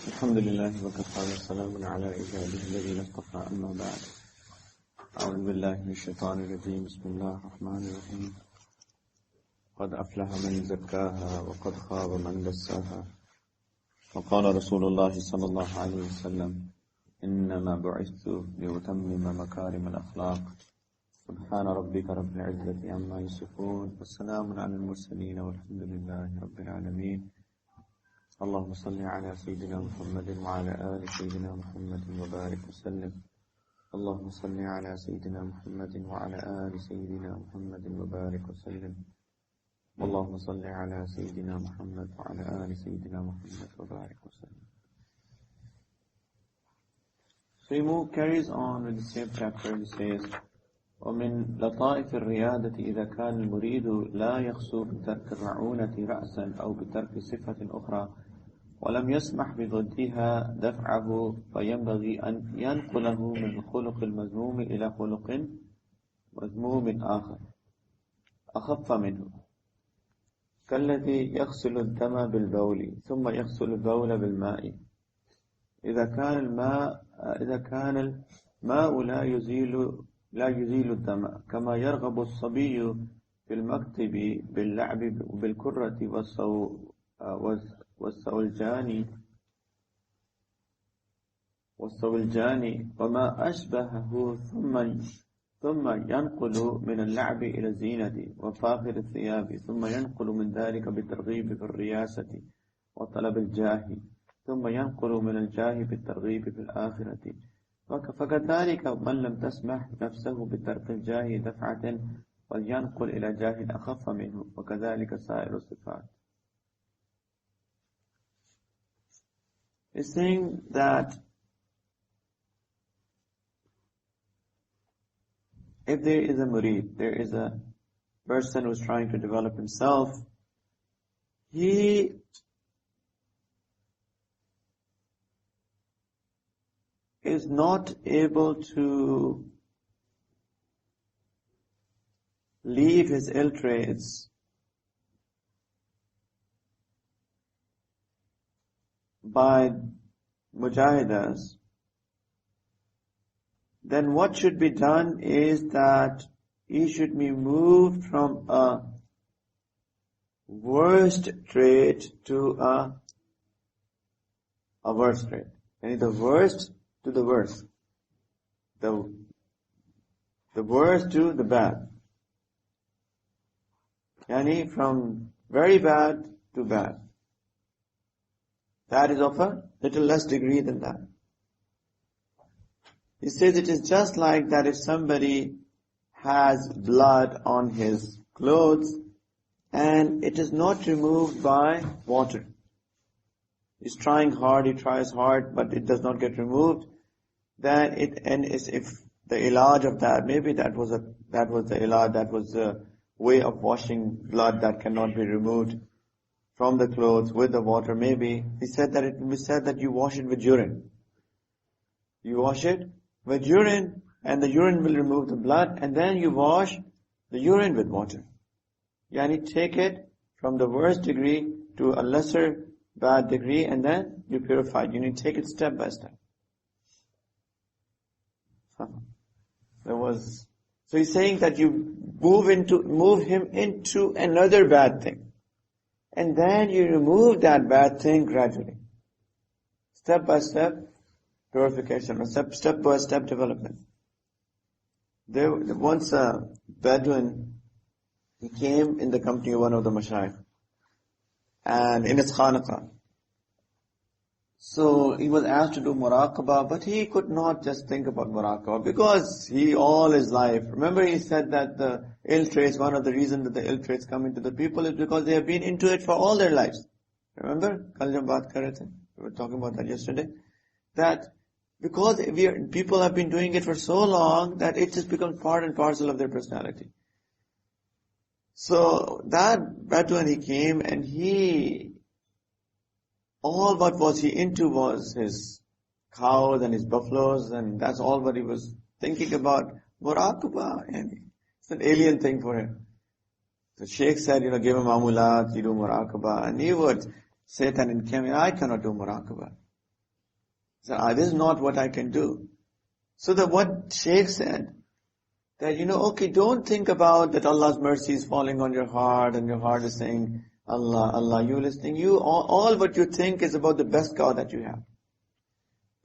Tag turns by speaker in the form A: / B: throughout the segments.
A: الحمد لله وكفى وسلام على عباده الذين اصطفى أما بعد. أعوذ بالله من الشيطان الرجيم. بسم الله الرحمن الرحيم. قد أفلح من زكاها وقد خاب من دساها. وقال رسول الله صلى الله عليه وسلم: إنما بعثت لأتمم مكارم الأخلاق. سبحان ربك رب العزة عما يصفون والسلام على المرسلين والحمد لله رب العالمين. اللهم صل على سيدنا محمد وعلى آل سيدنا محمد وبارك وسلم. اللهم صل على سيدنا محمد وعلى آل سيدنا محمد وبارك وسلم. اللهم صل على سيدنا محمد وعلى آل سيدنا محمد وبارك وسلم. So he carries on with the same chapter. He says: ومن لطائف الريادة إذا كان المريد لا يخسو بترك الرعونة رأسا أو بترك صفة أخرى ولم يسمح بضدها دفعه، فينبغي أن ينقله من الخلق المذموم إلى خلق مذموم آخر أخف منه، كالذي يغسل الدم بالبول ثم يغسل البول بالماء إذا كان الماء لا يزيل الدم، كما يرغب الصبي في المكتب باللعب بالكرة والصولجان وما أشبهه، ثم ينقل من اللعب إلى الزينة وفاخر الثياب، ثم ينقل من ذلك بالترغيب في الرياسة وطلب الجاه، ثم ينقل من الجاه بالترغيب في الآخرة. فكذلك من لم تسمح نفسه بترك الجاه دفعة ولينقل إلى جاه أخف منه، وكذلك سائر الصفات. He's saying that if there is a murid, there is a person who is trying to develop himself, he is not able to leave his ill traits by mujahidas, then what should be done is that he should be moved from a worst trait to a worst trait. And the worst to the worst. The worst to the bad. Yani from very bad to bad. That is of a little less degree than that. He says it is just like that if somebody has blood on his clothes and it is not removed by water. He's trying hard, he tries hard, but it does not get removed. Then if the ilaj of that, maybe that was the ilaj, that was the way of washing blood that cannot be removed from the clothes with the water. Maybe he said that it will be said that you wash it with urine. You wash it with urine, and the urine will remove the blood, and then you wash the urine with water. Yani take it from the worst degree to a lesser bad degree, and then you purify it. You need to take it step by step. So he's saying that you move him into another bad thing. And then you remove that bad thing gradually. Step by step purification, or step by step development. There once a Bedouin, he came in the company of one of the mashayikh, and in his khanaqah. So he was asked to do muraqabah, but he could not just think about muraqabah because all his life, remember he said that the ill traits, one of the reasons that the ill traits come into the people is because they have been into it for all their lives. Remember? Kal jab baat kar rahe the, we were talking about that yesterday. That because people have been doing it for so long that it just becomes part and parcel of their personality. So that Bedouin, he came and all what was he into was his cows and his buffaloes, and that's all what he was thinking about. Muraqabah, and it's an alien thing for him. The Sheikh said, give him amulat, you do muraqabah, and he would say that in Kenya, I cannot do muraqabah. So this is not what I can do. So what Shaykh said, that, okay, don't think about that Allah's mercy is falling on your heart and your heart is saying, Allah, Allah, you listening. All what you think is about the best cow that you have.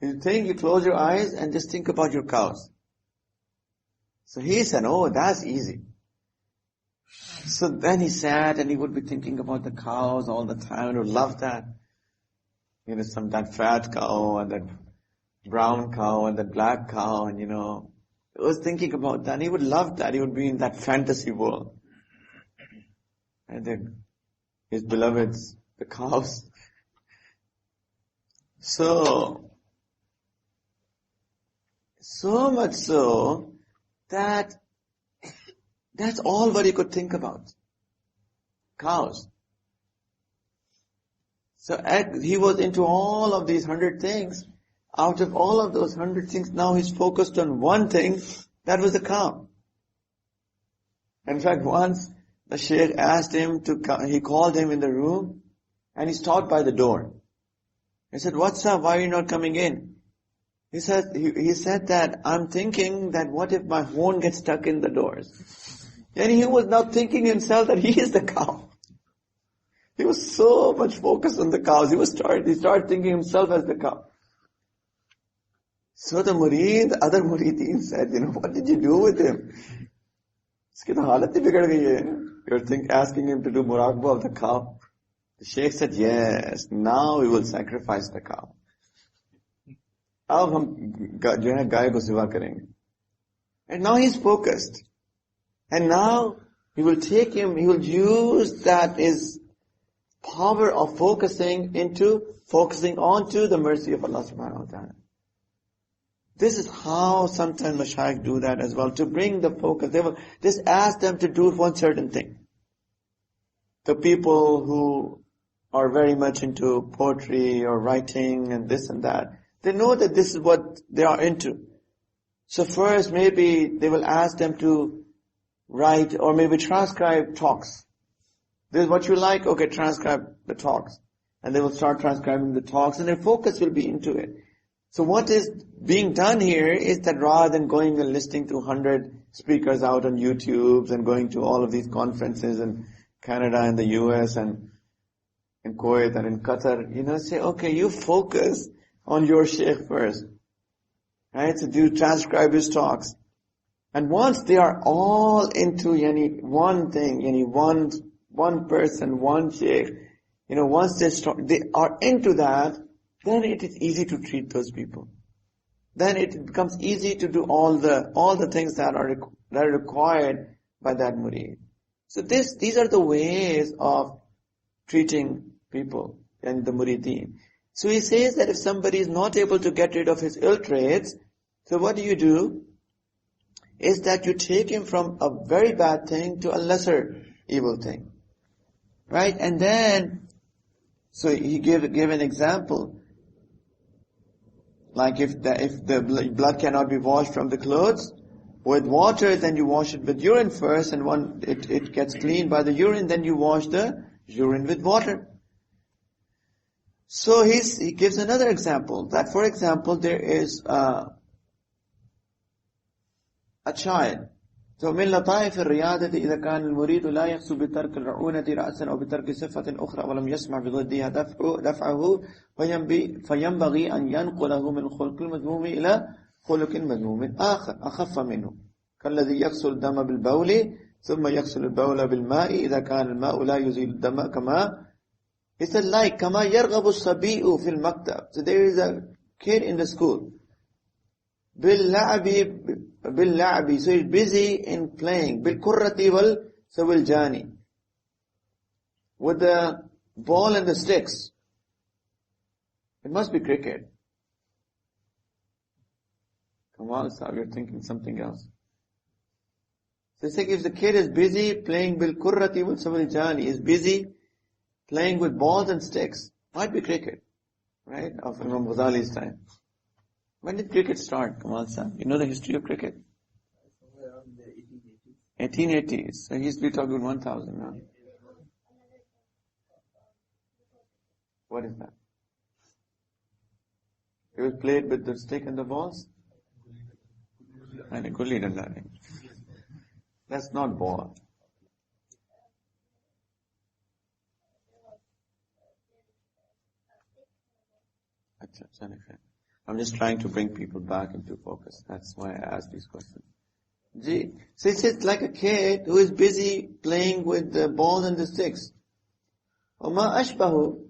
A: You close your eyes and just think about your cows. So he said, oh, that's easy. So then he sat and he would be thinking about the cows all the time and would love that. That fat cow and that brown cow and that black cow and he was thinking about that. He would love that. He would be in that fantasy world. And then his beloveds, the cows. So much so that that's all what he could think about. Cows. So he was into all of these 100 things. Out of all of those 100 things, now he's focused on one thing, that was the cow. In fact, once the Shaykh asked him he called him in the room, and he stopped by the door. He said, what's up, why are you not coming in? He said that, I'm thinking that what if my horn gets stuck in the doors? And he was now thinking himself that he is the cow. He was so much focused on the cows. He started thinking himself as the cow. So the other murideen said, what did you do with him? You're asking him to do muraqabah of the cow. The Shaykh said, yes, now we will sacrifice the cow. अब हम गाय को सेवा करेंगे. And now he's focused. And now he will use that his power of focusing onto the mercy of Allah subhanahu wa ta'ala. This is how sometimes Mashaykh do that as well, to bring the focus. They will just ask them to do one certain thing. The people who are very much into poetry or writing and this and that, they know that this is what they are into. So first maybe they will ask them to write or maybe transcribe talks. This is what you like? Okay, transcribe the talks. And they will start transcribing the talks and their focus will be into it. So what is being done here is that rather than going and listening to 100 speakers out on YouTube and going to all of these conferences in Canada and the US and in Kuwait and in Qatar, say, okay, you focus on your Shaykh first. Right? So do transcribe his talks. And once they are all into one thing, one person, one Shaykh, once they are into that, then it is easy to treat those people. Then it becomes easy to do all the things that are required by that murid. So these are the ways of treating people and the murideen. So he says that if somebody is not able to get rid of his ill traits, so what do? Is that you take him from a very bad thing to a lesser evil thing. Right? And then, so he gave an example. Like if the blood cannot be washed from the clothes with water, then you wash it with urine first, and it gets clean by the urine, then you wash the urine with water. So he gives another example, that for example there is a child. So من لطائف الرياضة إذا كان المريد لا يقصد بترك الرعونة رأسا أو بترك صفة أخرى ولم يسمع بضدها دفعه فينبغي أن ينقله من خلق المذموم إلى خلق مذموم آخر أخف منه كالذي يغسل الدم بالبول ثم يغسل البول بالماء إذا كان الماء لا يزيل الدم كما. He said, like كما يرغب الصبي في المكتب. So there is a kid in the school. باللعب, so he's busy in playing. بالكرة والسويلجاني, with the ball and the sticks. It must be cricket. Come on, Sahib, you're thinking something else. So he's saying if the kid is busy playing بالكرة والسويلجاني, is busy playing with balls and sticks, might be cricket, right? Of Imam Ghazali's time. When did cricket start, Kamal Sahib? You know the history of cricket?
B: Somewhere around the 1880s.
A: 1880s. So he's been talking 1000 now. What is that? You played with the stick and the balls? And a gulli danda. That's not ball. I'm just trying to bring people back into focus. That's why I asked these questions. So it's like a kid who is busy playing with the balls and the sticks. وَمَا أَشْبَهُ,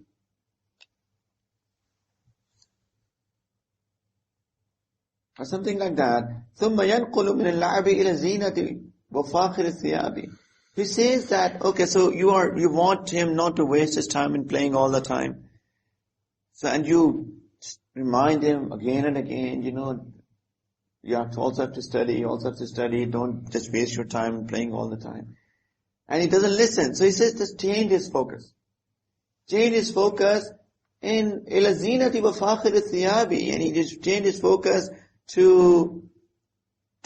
A: or something like that. ثُمَّ يَنْقُلُ مِنَ اللَّعَبِ إِلَى الزِّينَةِ وَفَاخِرِ الثِّيَابِ. He says that, okay, so you want him not to waste his time in playing all the time. So, and you remind him again and again, you also have to study, don't just waste your time playing all the time. And he doesn't listen. So he says, just change his focus. Change his focus in إِلَى الزِّينَةِ وَفَاخِرِ الثِّيَابِ. And he just changed his focus to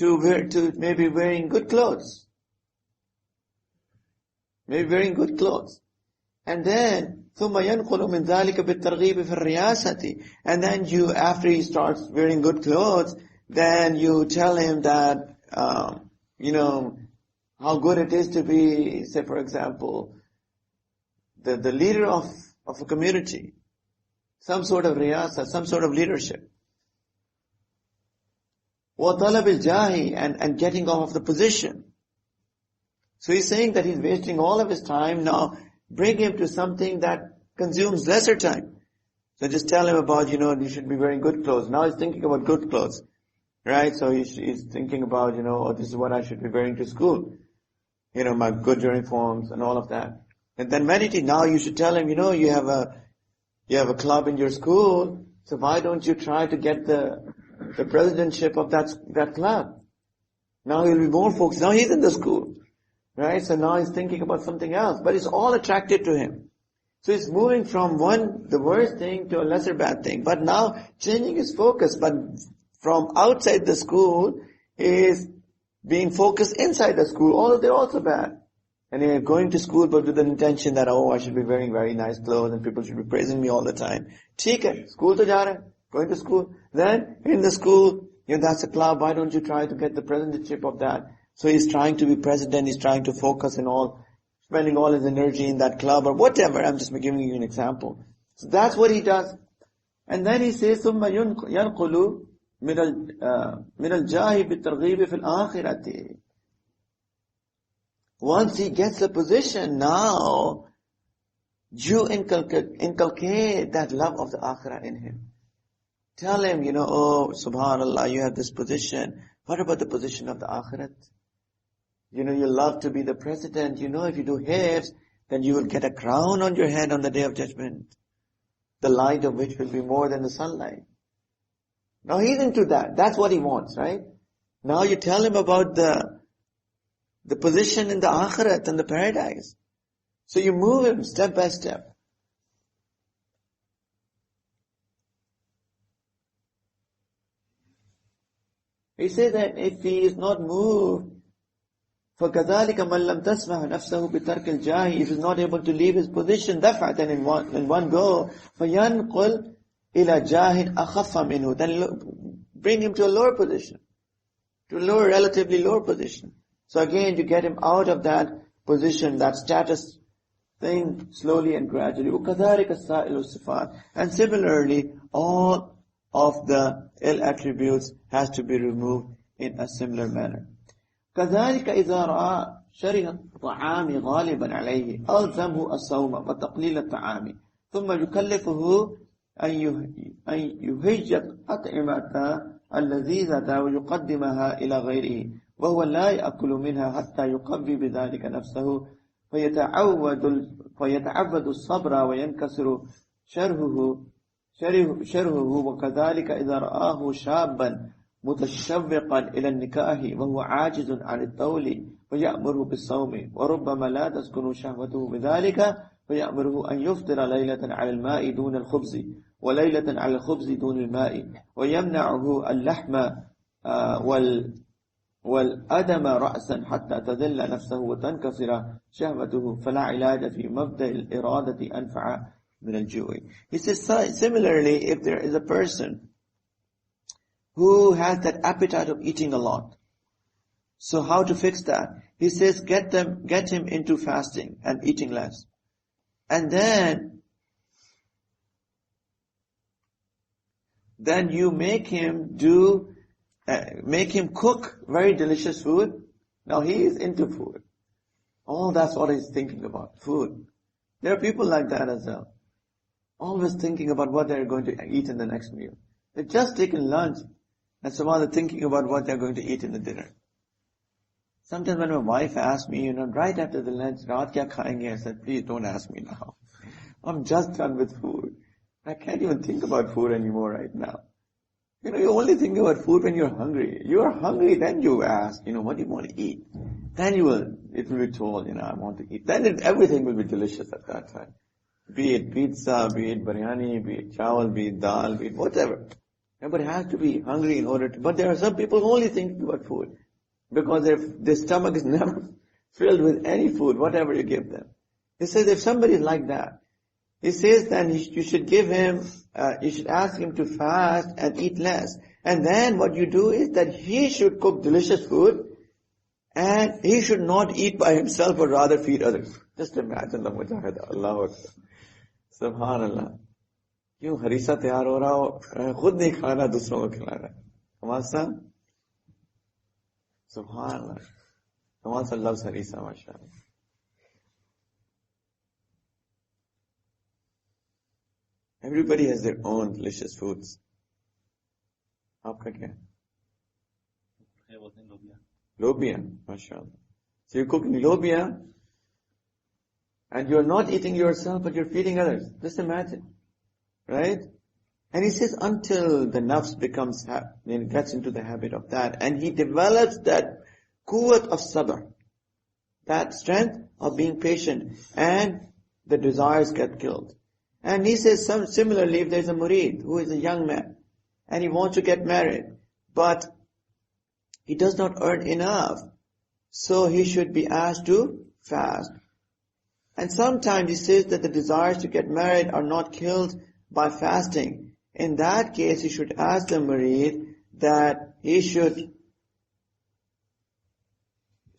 A: maybe wearing good clothes. Maybe wearing good clothes. And then, ثُمَّ يَنْقُلُ مِنْ ذَلِكَ بِالتَّرْغِيبِ فِي الرِّيَاسَةِ. And then after he starts wearing good clothes, then you tell him that, how good it is to be, say for example, the leader of a community. Some sort of riyasa, some sort of leadership. وَطَلَبِ الْجَاهِ, and getting off of the position. So he's saying that he's wasting all of his time. Now bring him to something that consumes lesser time. So just tell him about, you should be wearing good clothes. Now he's thinking about good clothes. Right? So he's thinking about, this is what I should be wearing to school. My good uniforms and all of that. And then meditate. Now you should tell him, you have a club in your school. So why don't you try to get the presidentship of that club? Now he'll be more focused. Now he's in the school. Right? So now he's thinking about something else. But it's all attracted to him. So he's moving from the worst thing to a lesser bad thing. But now changing his focus. But from outside the school is being focused inside the school. Although they're also bad. And you're going to school but with the intention that, I should be wearing very nice clothes and people should be praising me all the time. Theek hai, school to ja raha hai, going to school. Then in the school, that's a club. Why don't you try to get the presidentship of that? So he's trying to be president. He's trying to focus spending all his energy in that club or whatever. I'm just giving you an example. So that's what he does. And then he says, ثُمَّ يَنْقُلُ مِنَ الْجَاهِ بِالتَّرْغِيبِ فِي الْآخِرَةِ. Once he gets a position, now you inculcate that love of the akhirah in him. Tell him, subhanallah, you have this position. What about the position of the akhirat? You love to be the president. If you do hifz, then you will get a crown on your head on the day of judgment. The light of which will be more than the sunlight. Now he's into that. That's what he wants, right? Now you tell him about the position in the akhirat and the paradise. So you move him step by step. He says that if he is not moved, فَكَذَلِكَ مَنْ لَمْ تَسْمَحْ نَفْسَهُ بِتَرْكِ الْجَاهِ, if he is not able to leave his position دَفْعَةً in one go, فَيَنْقُلْ إِلَى جَاهٍ أَخَفَّ مِنْهُ, then bring him to a lower position, to a relatively lower position. So again, you get him out of that position, that status thing, slowly and gradually. وَكَذَلِكَ السَّائِلُ الصِّفَاتِ, and similarly, all of the ill attributes has to be removed in a similar manner. كَذَلِكَ إِذَا رَأَى شَرِهَ الطَّعَامِ غَالِبًا عَلَيْهِ أَلْزَمْهُ الصَّوْمَ وَتَقْلِيلَ الطَّعَامِ ثُمَّ يُكَلِّفُهُ أن يهيج أطعمة اللذيذة ويقدمها إلى غيره وهو لا يأكل منها حتى يقوي بذلك نفسه فيتعود الصبر وينكسر شرهه. وكذلك إذا رآه شابا متشوقا إلى النكاح وهو عاجز عن الطول فيأمره بالصوم وربما لا تسكن شهوته بذلك فيأمره أن يفطر ليلة على الماء دون الخبز وليلة على الخبز دون الماء ويمنعه اللحم والأدم رأسا حتى تذل نفسه وتنكسر شهوته فلا علاج في مبدأ الإرادة أنفع من الجوع. He says similarly, if there is a person who has that appetite of eating a lot. So how to fix that? He says, get him into fasting and eating less. And then you make him cook very delicious food. Now he is into food. That's what he's thinking about, food. There are people like that as well. Always thinking about what they're going to eat in the next meal. They've just taken lunch, and somehow they're thinking about what they're going to eat in the dinner. Sometimes when my wife asks me, right after the lunch, "Raat kya khayenge?" I said, please don't ask me now. I'm just done with food. I can't even think about food anymore right now. You only think about food when you're hungry. You're hungry, then you ask, what do you want to eat? Then it will be told, I want to eat. Then everything will be delicious at that time. Be it pizza, be it biryani, be it chawal, be it dal, be it whatever. Everybody has to be hungry in order to, but there are some people who only think about food. Because their stomach is never filled with any food, whatever you give them. He says if somebody is like that, he says then you should give him, you should ask him to fast and eat less. And then what you do is that he should cook delicious food and he should not eat by himself but rather feed others. Just imagine the mujahid. Allahu Akbar. Subhanallah. क्यों हरीसा तैयार हो रहा हो, खुद नहीं खाना दूसरों को खिला रहा है. Kamal sahab? Subhanallah. Kamal sahab loves harisa, mashallah. Everybody has their own delicious foods. आपका क्या? Lobia, mashallah. So you're cooking lobia and you're not eating yourself but you're feeding others. Just imagine. Right? And he says until the nafs gets into the habit of that and he develops that quwwat of sabr, that strength of being patient, and the desires get killed. And he says similarly, if there's a murid who is a young man and he wants to get married, but he does not earn enough, so he should be asked to fast. And sometimes he says that the desires to get married are not killed by fasting. In that case, he should ask the murid that he should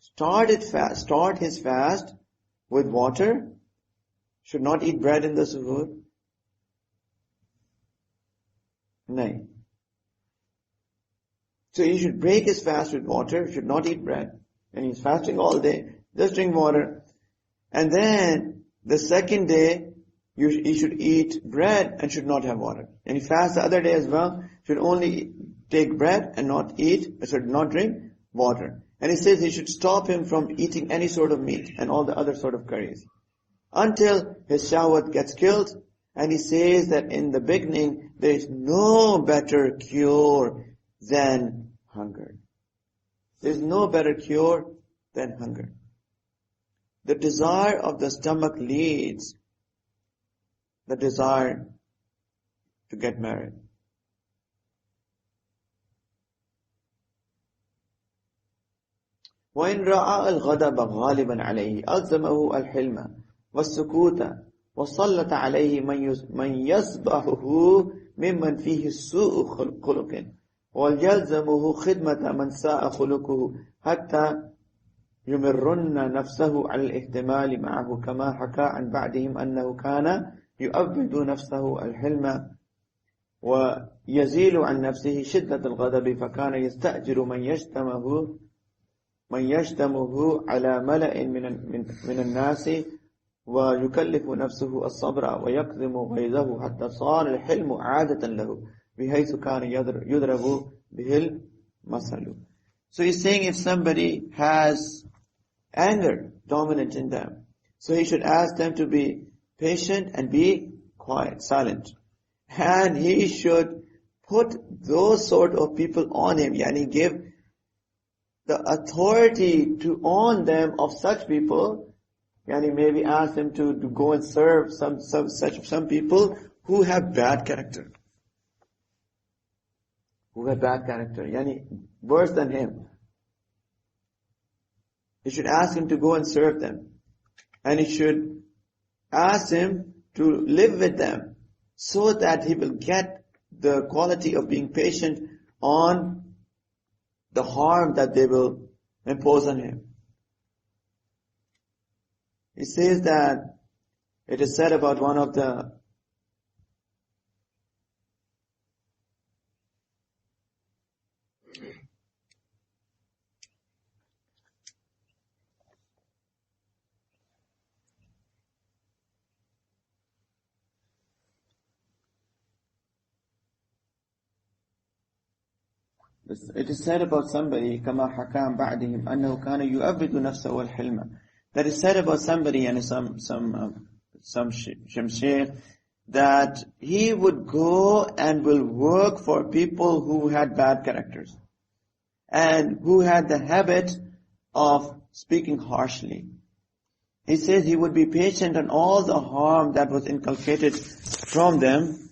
A: start his fast with water, should not eat bread in the suhoor. No. So he should break his fast with water, should not eat bread. And he's fasting all day, just drink water. And then the second day, he should eat bread and should not have water. And he fasts the other day as well, should only take bread and not drink water. And he says he should stop him from eating any sort of meat and all the other sort of curries until his shahwat gets killed. And he says that in the beginning, there is no better cure than hunger. There is no better cure than hunger. The desire of the stomach leads the desire to get married. وإن رأى الغضب غالبا عليه ألزمه الحلم والسكوت وسلط عليه من يصبحه ممن فيه سوء خلق ويلزمه خدمة من ساء خلقه حتى يمرن نفسه على الاحتمال معه كما حكى عن بعضهم أنه كان يؤبد نفسه الحلم ويزيل عن نفسه شدة الغضب فكان يستأجر من يشتمه على ملأ من الناس ويكلف نفسه الصبر ويكظم غيظه حتى صار الحلم عادة له بحيث كان يضرب به المثل. So he's saying if somebody has anger dominant in them, so he should ask them to be patient and be quiet, silent. And he should put those sort of people on him, yani give the authority to own them of such people, yani maybe ask them to go and serve some people who have bad character. Who have bad character, yani worse than him. He should ask him to go and serve them. And he should ask him to live with them so that he will get the quality of being patient on the harm that they will impose on him. He says that it is said about one of the it is said about somebody كما حكى عن بعدهم أنه كان يؤبد نفسه والحلم. That is said about somebody and some shaykh that he would go and will work for people who had bad characters and who had the habit of speaking harshly. He says he would be patient on all the harm that was inculcated from them,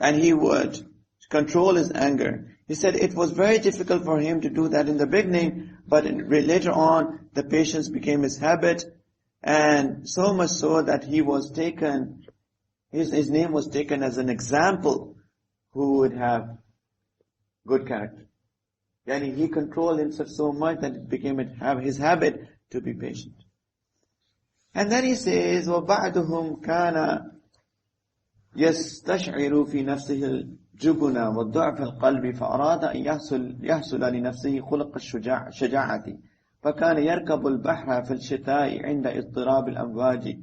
A: and he would control his anger. He said it was very difficult for him to do that in the beginning, but later on the patience became his habit, and so much so that he was taken, his name was taken as an example who would have good character. Yani he controlled himself so much that it became his habit to be patient. And then he says, وَبَعْدُهُمْ كَانَ يستشعر في نفسه الجبن والضعف القلب فأراد أن يحصل لنفسه خلق الشجاعة فكان يركب البحر في الشتاء عند اضطراب الأمواج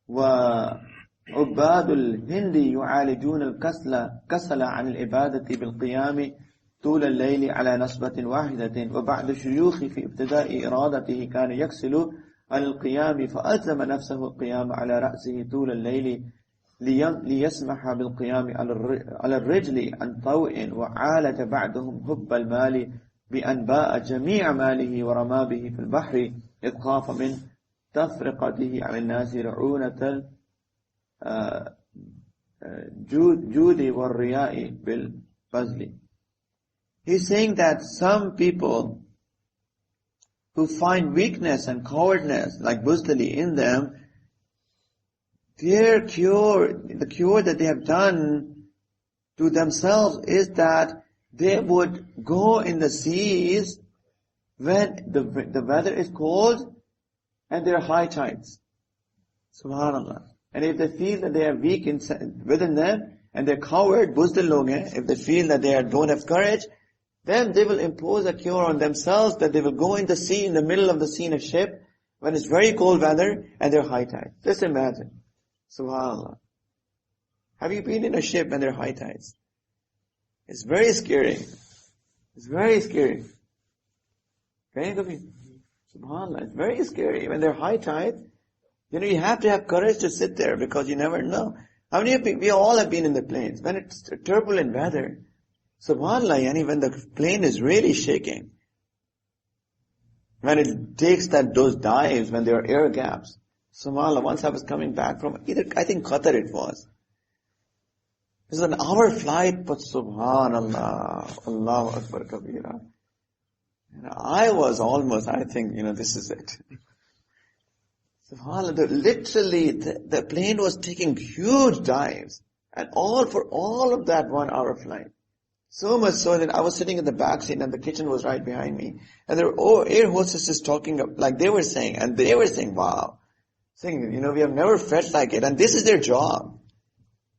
A: وعباد الهند يعالجون الكسل عن العبادة بالقيام طول الليل على نصبة واحدة وبعد الشيوخ في ابتداء إرادته كان يكسل عن القيام فألزم نفسه القيام على رأسه طول الليل ليسمح بالقيام على الرجل عن طوء وعالج بعدهم حب المال بأن باء جميع ماله ورمى به في البحر إذ خاف من تفرقته على الناس رعونة الجود والرياء بالبذل. He's saying that some people who find weakness and cowardice like Buzdali in them, the cure that they have done to themselves is that they would go in the seas when the weather is cold and there are high tides. Subhanallah. And if they feel that they are weak within them and they're coward, buzdal log hain, if they feel that they don't have courage, then they will impose a cure on themselves that they will go in the sea, in the middle of the sea in a ship when it's very cold weather and there are high tides. Just imagine. Subhanallah. Have you been in a ship when there are high tides? It's very scary. It's very scary. Subhanallah, it's very scary. When there are high tides, you have to have courage to sit there because you never know. How many of you, we all have been in the planes. When it's turbulent weather, Subhanallah, when the plane is really shaking, when it takes those dives, when there are air gaps. Subhanallah, once I was coming back from I think Qatar it was. It was an hour flight, but Subhanallah, Allahu Akbar Kabira. I was almost, I think, this is it. Subhanallah, literally, the plane was taking huge dives, and for all of that 1 hour flight. So much so that I was sitting in the back seat and the kitchen was right behind me. And there were air hostesses talking, like they were saying, wow. Saying, we have never felt like it. And this is their job.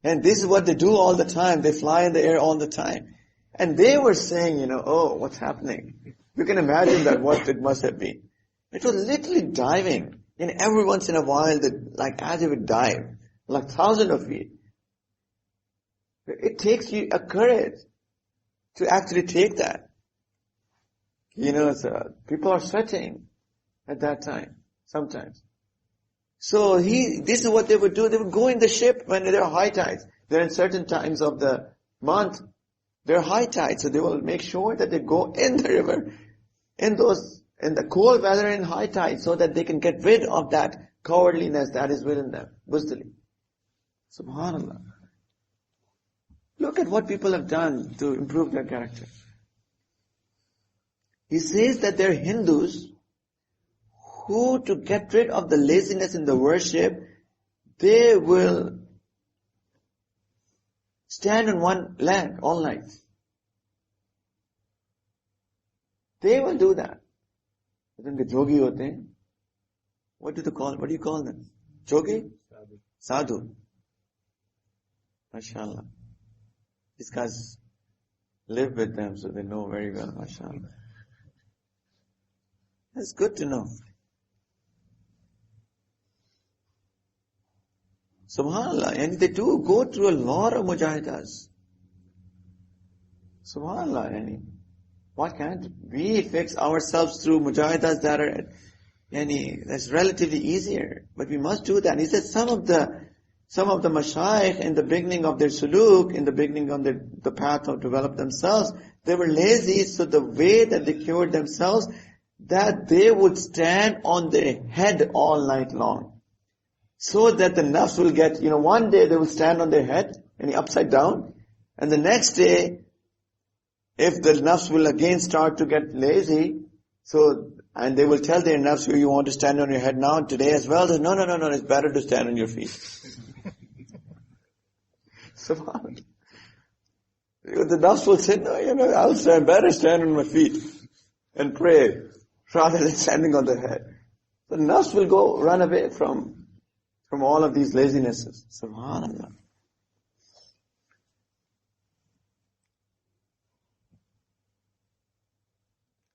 A: And this is what they do all the time. They fly in the air all the time. And they were saying, oh, what's happening? You can imagine that what it must have been. It was literally diving. And every once in a while, as it would dive, like thousands of feet. It takes you a courage to actually take that. So people are sweating at that time, sometimes. So this is what they would do. They would go in the ship when there are high tides. There are in certain times of the month, there are high tides. So they will make sure that they go in the river, in the cold weather and high tides, so that they can get rid of that cowardliness that is within them. Buzdali. Subhanallah. Look at what people have done to improve their character. He says that there are Hindus who, to get rid of the laziness in the worship, they will stand on one leg all night. They will do that. But then the jogi hote hain, what do you call them? Jogi? Sadhu. MashaAllah. These guys live with them, so they know very well, MashaAllah. That's good to know. Subhanallah, and they do go through a lot of mujahidas. Subhanallah, yani. Why can't we fix ourselves through mujahidas that are, that's relatively easier? But we must do that. He said some of the mashayikh in the beginning of their suluk, in the beginning of the path of develop themselves, they were lazy, so the way that they cured themselves, that they would stand on their head all night long. So that the nafs will get, one day they will stand on their head, upside down, and the next day, if the nafs will again start to get lazy, and they will tell their nafs, you want to stand on your head now, today as well? No, it's better to stand on your feet. Subhanallah. The nafs will say, no, I'll better stand on my feet and pray, rather than standing on the head. The nafs will run away from all of these lazinesses. Subhanallah.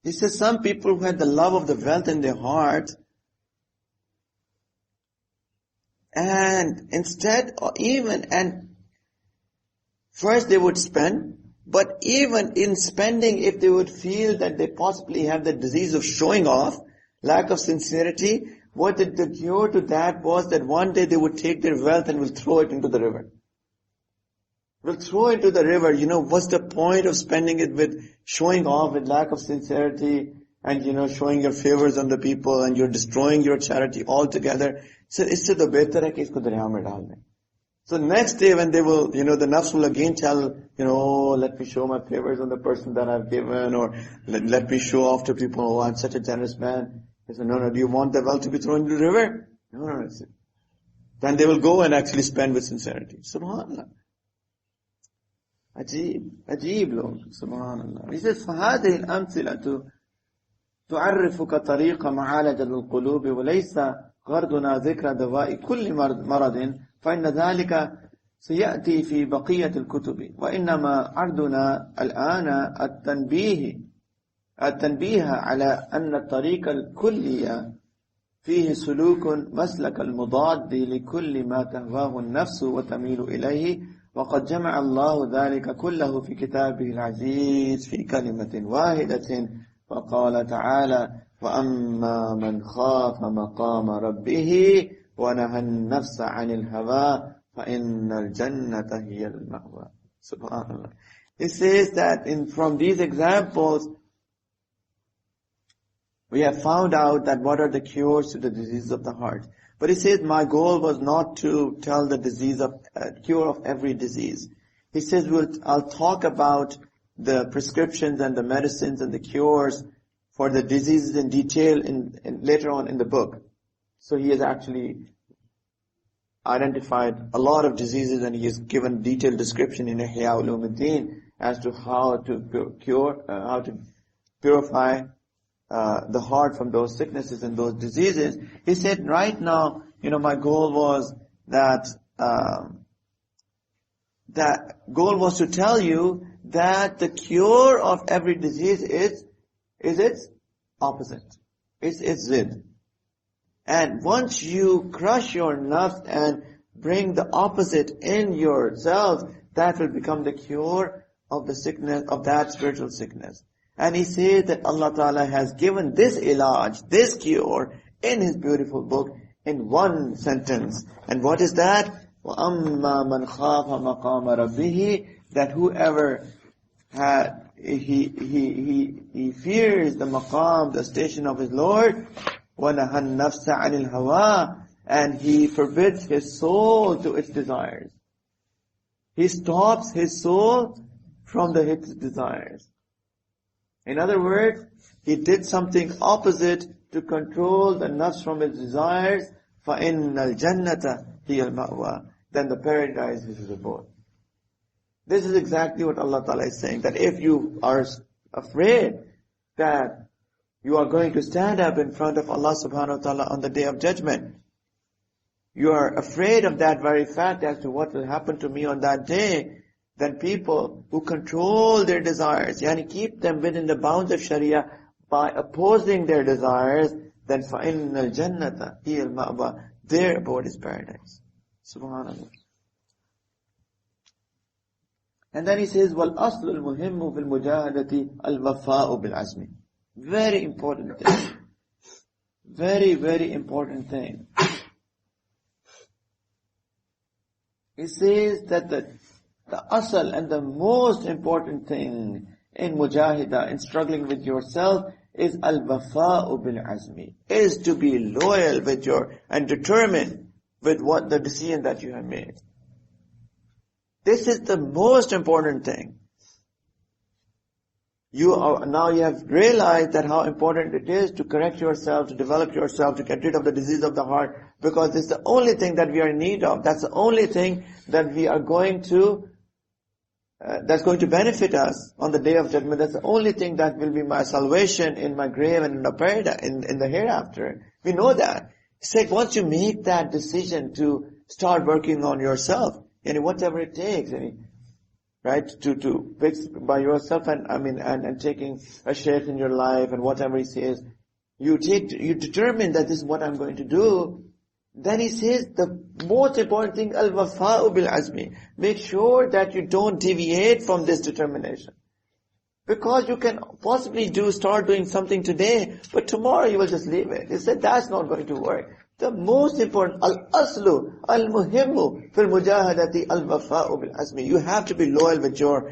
A: He says some people who had the love of the wealth in their heart, and first they would spend, but even in spending, if they would feel that they possibly have the disease of showing off, lack of sincerity, the cure to that was that one day they would take their wealth and will throw it into the river. What's the point of spending it with showing off, with lack of sincerity, and showing your favors on the people, and you're destroying your charity altogether. So isse to behtar hai ki isko darya mein dal dein. So next day when they will, the nafs will again tell, let me show my favors on the person that I've given, or let me show off to people, oh, I'm such a generous man. They say, no, do you want the wealth to be thrown into the river? No. Then they will go and actually spend with sincerity. Subhanallah. Ajeeb log. Subhanallah. He says, فَهَذِهِ الْأَمْثِلَةُ تُعَرِّفُكَ طَرِيقَ مَعَالَجَ الْقُلُوبِ وَلَيْسَ غَرْضُنَا ذِكْرَ دَوَاءِ كُلِّ مَرَضٍ فَإِنَّ ذَلِكَ سيأتي في بقية الكتب وإنما عرضنا الآن التنبيه على أن الطريق الكلي فيه سلوك مسلك المضاد لكل ما تهواه النفس وتميل إليه وقد جمع الله ذلك كله في كتابه العزيز في كلمة واحدة فقال تعالى وأما من خاف مقام ربه ونهى النفس عن الهوى فَإِنَّ الْجَنَّةَ هِيَ الْمَأْوَى. Subhanallah. It says that from these examples, we have found out that what are the cures to the diseases of the heart. But he says, my goal was not to tell the cure of every disease. He says, I'll talk about the prescriptions and the medicines and the cures for the diseases in detail later on in the book. So he has actually identified a lot of diseases, and he has given detailed description in Ihya Ulum as to how to purify the heart from those sicknesses and those diseases. He said, right now, my goal was to tell you that the cure of every disease is its opposite. It's zidd. And once you crush your nafs and bring the opposite in yourself, that will become the cure of the sickness, of that spiritual sickness. And he says that Allah Ta'ala has given this ilaj, this cure, in His beautiful book, in one sentence. And what is that? وَأَمَّا مَنْ خَافَ مَقَامَ رَبِّهِ, that whoever he fears the maqam, the station of his Lord, وَنَهَى النَّفْسَ عَنِ الْهَوَىٰ, and he forbids his soul to its desires. He stops his soul from its desires. In other words, he did something opposite to control the nafs from its desires. فَإِنَّ الْجَنَّةَ هِيَ الْمَأْوَىٰ, then the paradise is his abode. This is exactly what Allah Ta'ala is saying, that if you are afraid that you are going to stand up in front of Allah Subhanahu Wa Ta'ala on the Day of Judgment, you are afraid of that very fact as to what will happen to me on that day, then people who control their desires, yani keep them within the bounds of Sharia by opposing their desires, then فَإِنَّ الْجَنَّةَ هِيَ الْمَأْوَى, their abode is paradise. Subhanallah. And then he says, وَالْأَصْلُ الْمُهِمُّ فِي الْمُجَاهَدَةِ الْوَفَاءُ بِالْعَزْمِ. Very important thing. Very, very important thing. He says that the asal and the most important thing in mujahida, in struggling with yourself, is al-wafa'u bil-azmi, is to be loyal with and determined with what the decision that you have made. This is the most important thing. Now you have realized that how important it is to correct yourself, to develop yourself, to get rid of the disease of the heart, because it's the only thing that we are in need of. That's the only thing that we are going to, that's going to benefit us on the Day of Judgment. That's the only thing that will be my salvation in my grave and in the paradise, in the hereafter. We know that. It's like once you make that decision to start working on yourself, and whatever it takes, right, to fix by yourself, and taking a shaykh in your life, and whatever he says, you determine that this is what I'm going to do. Then he says the most important thing, al-wafa'u bil-azmi. Make sure that you don't deviate from this determination. Because you can possibly start doing something today, but tomorrow you will just leave it. He said that's not going to work. The most important, al-aslu, al-muhimmu, fil mujahadati, al-wafa'u bil-azmi. You have to be loyal with your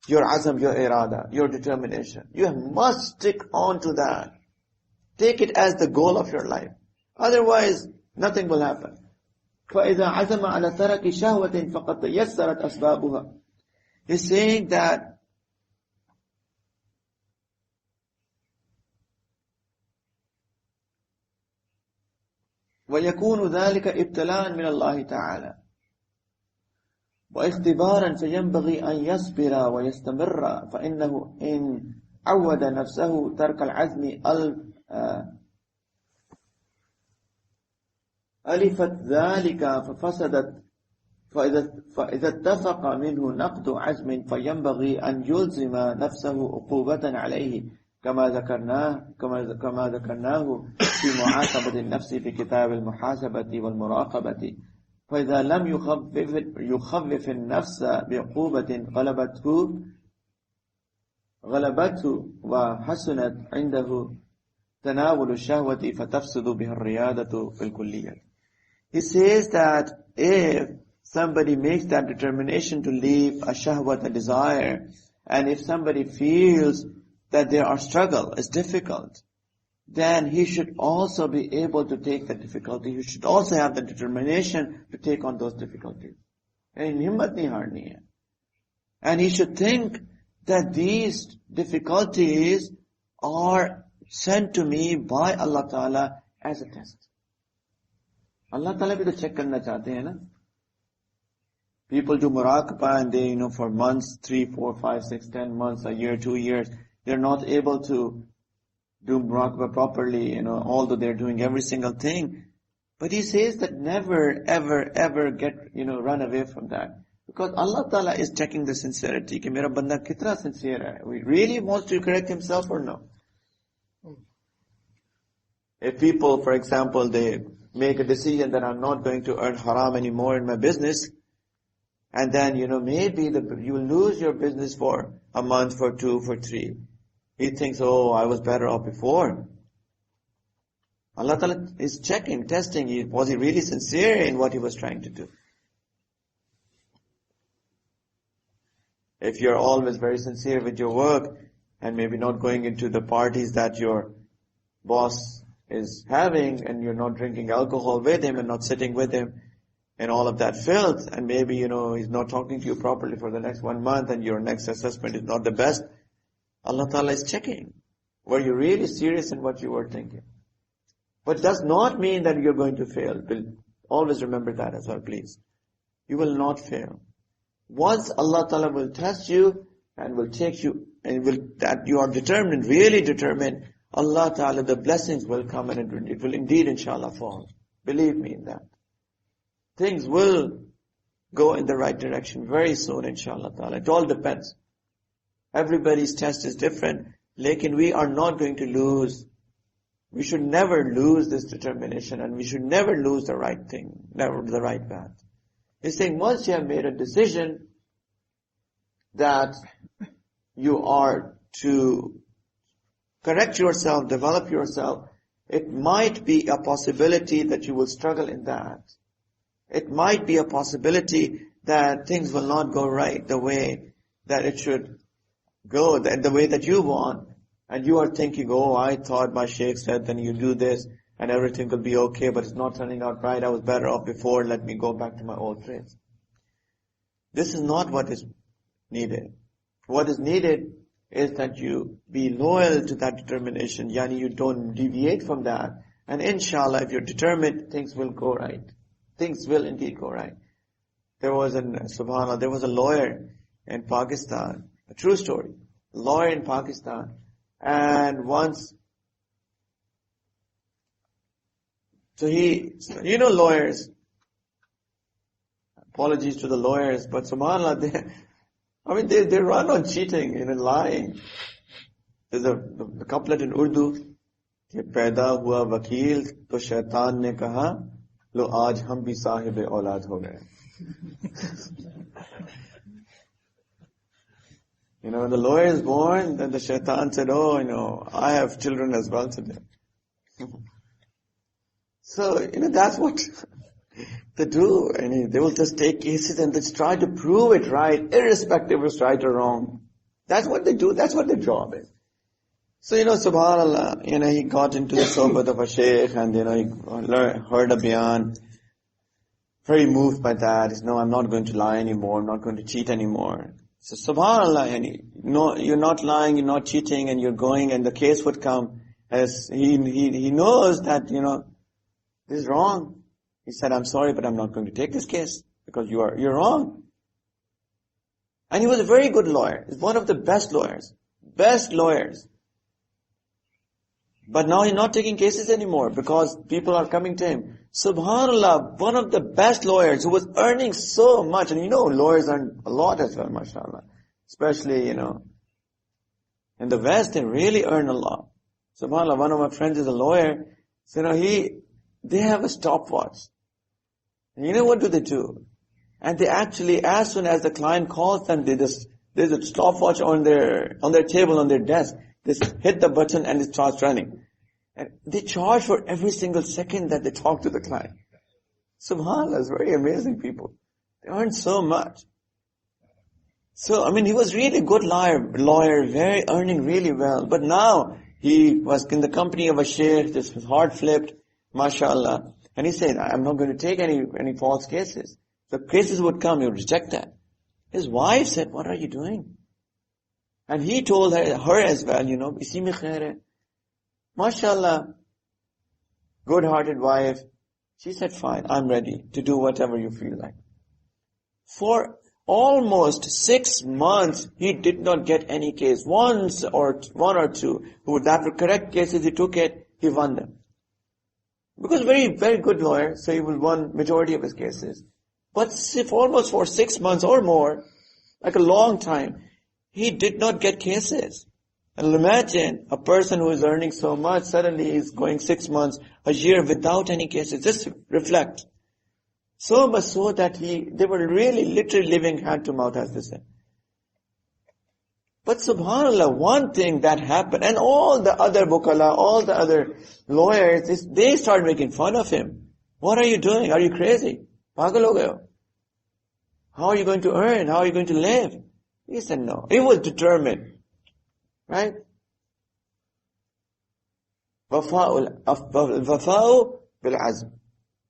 A: azam, your irada, your determination. You must stick on to that. Take it as the goal of your life. Otherwise, nothing will happen. فَإِذَا عَزَمَ عَلَى تَرَكِ شَهْوَةٍ فَقَدْ يَسَّرَتْ أَسْبَابُهَا. He's saying that وَيَكُونُ ذَلِكَ ابْتِلَاءً مِنَ اللَّهِ تَعَالَى وَاخْتِبَارًا فَيَنْبَغِي أَنْ يَصْبِرَ وَيَسْتَمِرَّ فَإِنَّهُ إِنْ عَوَّدَ نَفْسَهُ تَرْكَ الْعَزْمِ ألفت ذلك ففسدت فإذا اتفق منه نقد عزم فينبغي أن يلزم نفسه عقوبة عليه كما ذكرناه في معاقبة النفس في كتاب المحاسبة والمراقبة. فإذا لم يخفف النفس بعقوبة غلبته وحسنت عنده تناول الشهوة فتفسد بها الريادة في الكلية. He says that if somebody makes that determination to leave a shahwat, a desire, and if somebody feels that there are struggle, is difficult, then he should also be able to take the difficulty. He should also have the determination to take on those difficulties. And himmat nahi harni hai. And he should think that these difficulties are sent to me by Allah Ta'ala as a test. Allah Ta'ala bhi to check karna chahte hain na. People do muraqabah and they, for months, 3, 4, 5, 6, 10 months, a year, 2 years, they're not able to do muraqabah properly, although they're doing every single thing. But he says that never, ever, ever run away from that. Because Allah Ta'ala is checking the sincerity. Ki mera banda kitna sincere hai? He really wants to correct himself or no? If people, for example, they make a decision that I'm not going to earn haram anymore in my business, and then, maybe you will lose your business for a month, for 2, for 3. He thinks, I was better off before. Allah Ta'ala is checking, testing, was he really sincere in what he was trying to do? If you're always very sincere with your work, and maybe not going into the parties that your boss is having, and you're not drinking alcohol with him and not sitting with him and all of that filth, and maybe, he's not talking to you properly for the next 1 month and your next assessment is not the best, Allah Ta'ala is checking. Were you really serious in what you were thinking? But it does not mean that you're going to fail. Always remember that as well, please. You will not fail. once Allah Ta'ala will test you and will take you, and that you are determined, really determined, Allah Ta'ala, the blessings will come and it will indeed inshallah fall. Believe me in that. Things will go in the right direction very soon inshallah Ta'ala. It all depends. Everybody's test is different. Lekin we are not going to lose. We should never lose this determination, and we should never lose the right thing, never the right path. He's saying once you have made a decision that you are to correct yourself, develop yourself, it might be a possibility that you will struggle in that. It might be a possibility that things will not go right the way that it should go, the way that you want. And you are thinking, oh, I thought my Shaykh said then you do this and everything will be okay, but it's not turning out right. I was better off before. Let me go back to my old trades. This is not what is needed. What is needed is that you be loyal to that determination. Yani you don't deviate from that. And inshallah, if you're determined, things will go right. Things will indeed go right. There was a lawyer in Pakistan, a true story, a lawyer in Pakistan, and once, so lawyers, apologies to the lawyers, but subhanAllah, they run on cheating and lying. There's a couplet in Urdu, कि पैदा हुआ वकील तो शैतान ने कहा लो आज हम भी साहिब औलाद हो गए. When the lawyer is born, then the shaitan said, oh, I have children as well today. So, that's what they do. And they will just take cases and they try to prove it right, irrespective of it's right or wrong. That's what they do. That's what their job is. So, subhanAllah, he got into the sohbat of a sheikh and, he heard a bayan. Very moved by that. He said, no, I'm not going to lie anymore. I'm not going to cheat anymore. So subhanAllah, you're not lying, you're not cheating, and you're going, and the case would come as he knows that, this is wrong. He said, I'm sorry, but I'm not going to take this case because you're wrong. And he was a very good lawyer. He's one of the best lawyers. But now he's not taking cases anymore because people are coming to him. Subhanallah, one of the best lawyers who was earning so much, and lawyers earn a lot as well, mashallah. Especially, in the West, they really earn a lot. Subhanallah, one of my friends is a lawyer. So, they have a stopwatch. And what do? And they actually, as soon as the client calls them, there's a stopwatch on their table, on their desk. They hit the button and it starts running. And they charge for every single second that they talk to the client. SubhanAllah, it's very amazing people. They earn so much. So, he was really a good lawyer, very earning really well. But now, he was in the company of a sheikh, his heart flipped, mashallah. And he said, I'm not going to take any false cases. The cases would come, he would reject that. His wife said, what are you doing? And he told her as well, isi mein khair hai. MashaAllah, good-hearted wife. She said, fine, I'm ready to do whatever you feel like. For almost 6 months, he did not get any case. One or two, that were correct cases, he took it, he won them. Because very, very good lawyer, so he won majority of his cases. But almost for 6 months or more, like a long time, he did not get cases. And imagine a person who is earning so much, suddenly is going 6 months, a year without any cases. Just reflect. So much so that they were really literally living hand to mouth, as they say. But subhanAllah, one thing that happened, and all the other bukala, all the other lawyers, they started making fun of him. What are you doing? Are you crazy? Pagal ho gaye ho? How are you going to earn? How are you going to live? He said no. He was determined. Right? Wafa'u bil-azm.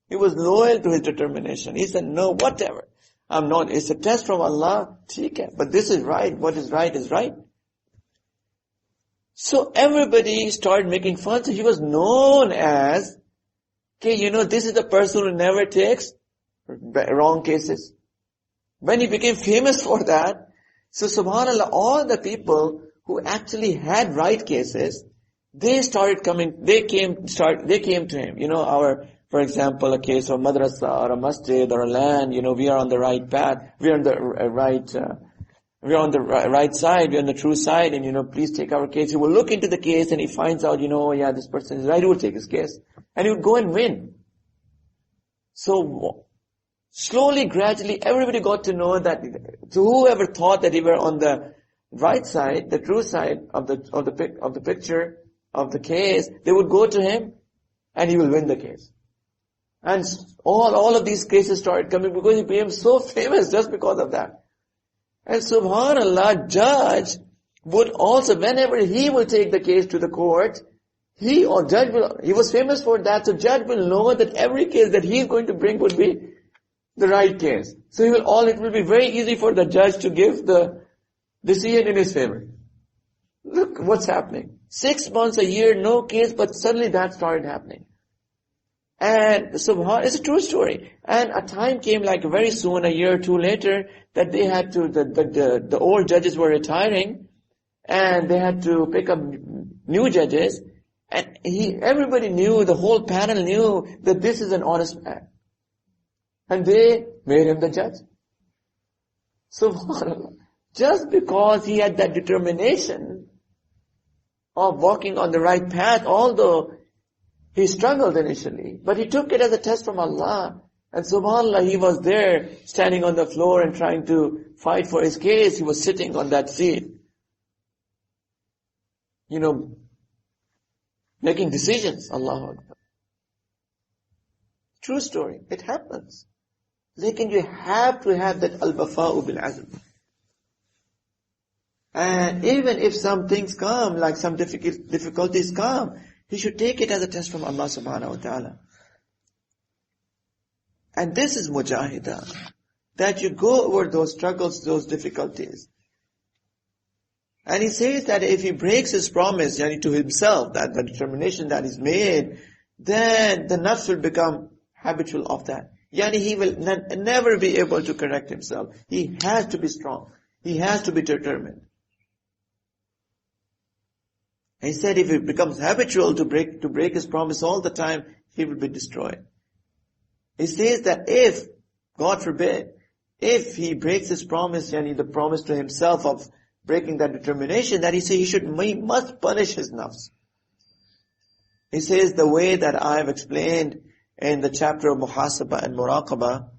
A: He was loyal to his determination. He said, no, whatever. I'm not. It's a test from Allah. But this is right. What is right is right. So everybody started making fun. So he was known as, this is the person who never takes wrong cases.
C: when he became famous for that, so subhanAllah, all the people who actually had right cases, they started coming, they came to him. For example, a case of madrasa or a masjid or a land, we are on the right path, we are on the right side, we are on the true side, and please take our case. He will look into the case and he finds out, yeah, this person is right, he will take his case. And he would go and win. So, slowly, gradually, everybody got to know that, so whoever thought that they were on the right side, the true side of the picture, of the case, they would go to him and he will win the case. And all of these cases started coming because he became so famous just because of that. And subhanAllah, judge would also, whenever he will take the case to the court, he was famous for that, so judge will know that every case that he is going to bring would be the right case. So it will be very easy for the judge to give the decision in his favor. Look what's happening. 6 months, a year, no case, but suddenly that started happening. And it's a true story. And a time came, like very soon, a year or two later, that they had to, the old judges were retiring, and they had to pick up new judges, and everybody knew, the whole panel knew that this is an honest man. And they made him the judge. Subhanallah. Just because he had that determination of walking on the right path, although he struggled initially, but he took it as a test from Allah. And subhanAllah, he was there standing on the floor and trying to fight for his case. He was sitting on that seat, making decisions. Allahu Akbar. True story. It happens. Lekin you have to have that al-bafa'u bil-azm. And even if some things come, like some difficulties come, he should take it as a test from Allah subhanahu wa ta'ala. And this is mujahidah. That you go over those struggles, those difficulties. And he says that if he breaks his promise, to himself, that the determination that is made, then the nafs will become habitual of that. He will never be able to correct himself. He has to be strong. He has to be determined. He said if it becomes habitual to break his promise all the time, he will be destroyed. He says that if, God forbid, if he breaks his promise, the promise to himself of breaking that determination, that he must punish his nafs. He says the way that I have explained in the chapter of muhasabah and muraqabah,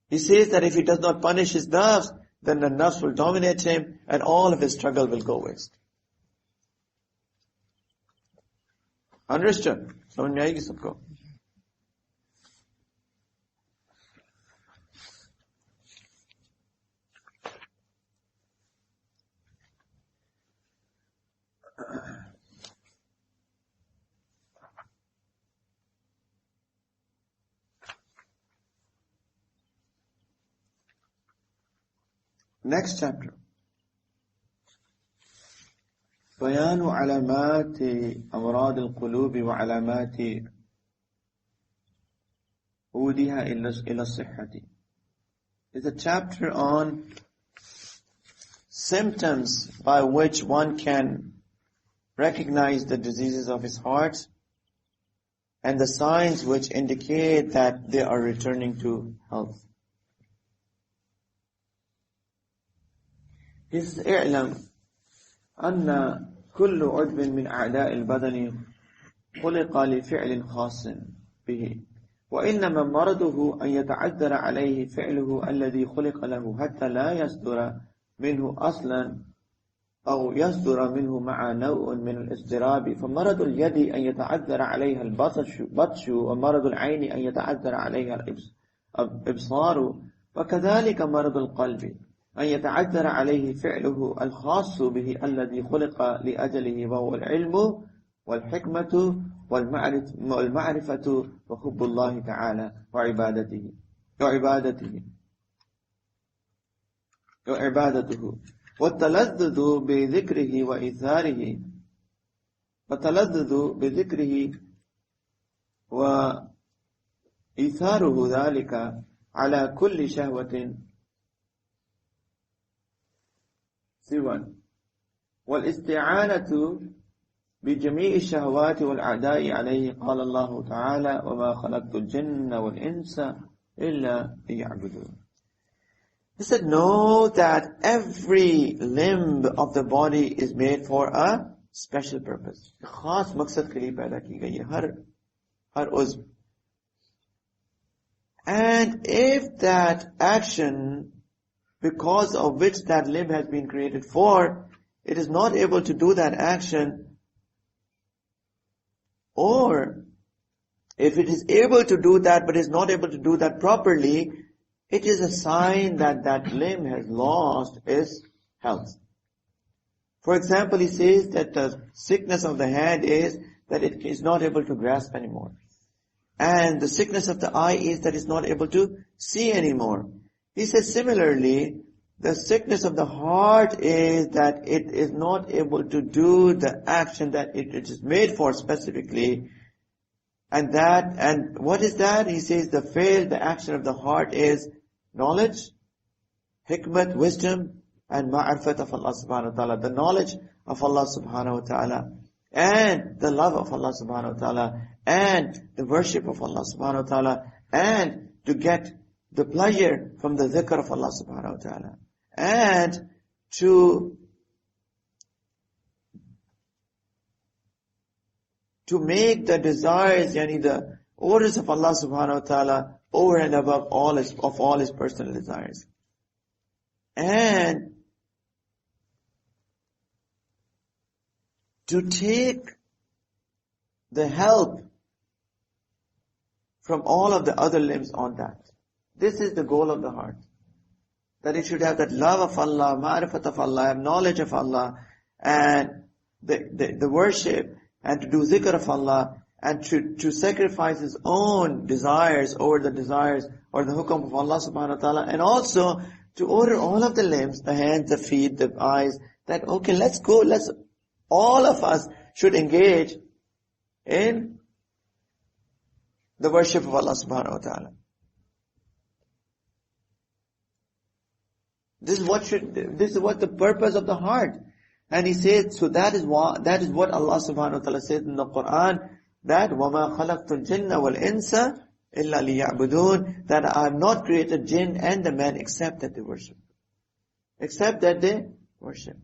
C: he says that if he does not punish his nafs, then the nafs will dominate him and all of his struggle will go waste. Understood? समझ में आएगी सबको? Next chapter. بيان علامات أمراض القلوب وعلامات عودها إلى الصحة. It's a chapter on symptoms by which one can recognize the diseases of his heart and the signs which indicate that they are returning to health. He says, اعلم أن كل عضو من أعداء البدن خلق لفعل خاص به وإنما مرضه أن يتعذر عليه فعله الذي خلق له حتى لا يصدر منه أصلا أو يصدر منه مع نوع من الاضطراب. فمرض اليد أن يتعذر عليها البطش ومرض العين أن يتعذر عليها الإبصار وكذلك مرض القلب أن يتعذر عليه فعله الخاص به الذي خلق لأجله وهو العلم والحكمة والمعرفة وحب الله تعالى وعبادته والتلذذ بذكره وإيثاره وإيثاره ذلك
A: على كل شهوة سوى والاستعانة بجميع الشهوات والأعداء عليه. قال الله تعالى وما خلقت الجن والإنس إلا ليعبدون. He said, know that every limb of the body is made for a special purpose. खास मकसद के लिए पैदा की गई है हर उज़्व. And if that action because of which that limb has been created for, it is not able to do that action, or if it is able to do that but is not able to do that properly, it is a sign that that limb has lost its health. For example, he says that the sickness of the hand is that it is not able to grasp anymore. And the sickness of the eye is that it's not able to see anymore. He says similarly, the sickness of the heart is that it is not able to do the action that it is made for specifically. And what is that? He says the action of the heart is knowledge, hikmat, wisdom, and ma'arifat of Allah subhanahu wa ta'ala. The knowledge of Allah subhanahu wa ta'ala, and the love of Allah subhanahu wa ta'ala, and the worship of Allah subhanahu wa ta'ala, and to get the pleasure from the dhikr of Allah subhanahu wa ta'ala, and to make the desires, yani the orders of Allah subhanahu wa ta'ala over and above all his personal desires. And to take the help from all of the other limbs on that. This is the goal of the heart. That it should have that love of Allah, ma'rifat of Allah, have knowledge of Allah, and the worship, and to do zikr of Allah, and to sacrifice his own desires over the desires or the hukam of Allah subhanahu wa ta'ala, and also to order all of the limbs, the hands, the feet, the eyes, that okay, all of us should engage in the worship of Allah subhanahu wa ta'ala. This is what the purpose of the heart. And he said, so that is what Allah subhanahu wa ta'ala said in the Quran, that وَمَا خَلَقْتُ الْجِنَّ وَالْإِنسَ إِلَّا لِيَعْبُدُونَ, that I have not created jinn and the man except that they worship. Except that they worship.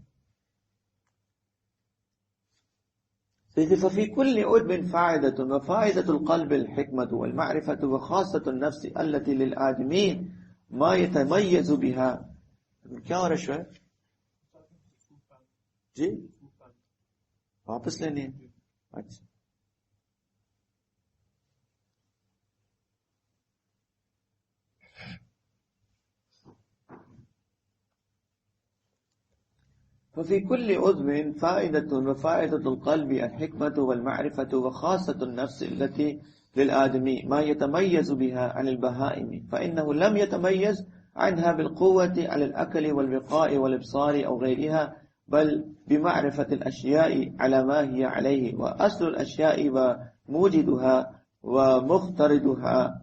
A: ففي كل عضو فائدة وفائدة القلب الحكمة والمعرفة وخاصة النفس التي للآدمين ما يتميز بها. क्या हो रहा है शोएब जी? वापस लेने हैं? अच्छा. ففي كل عضو فائدة وفائدة القلب الحكمة والمعرفة وخاصة النفس التي للآدمي ما يتميز بها عن البهائم فإنه لم يتميز عنها بالقوة على الأكل والبقاء والإبصار أو غيرها بل بمعرفة الأشياء على ما هي عليه وأصل الأشياء وموجدها ومخترعها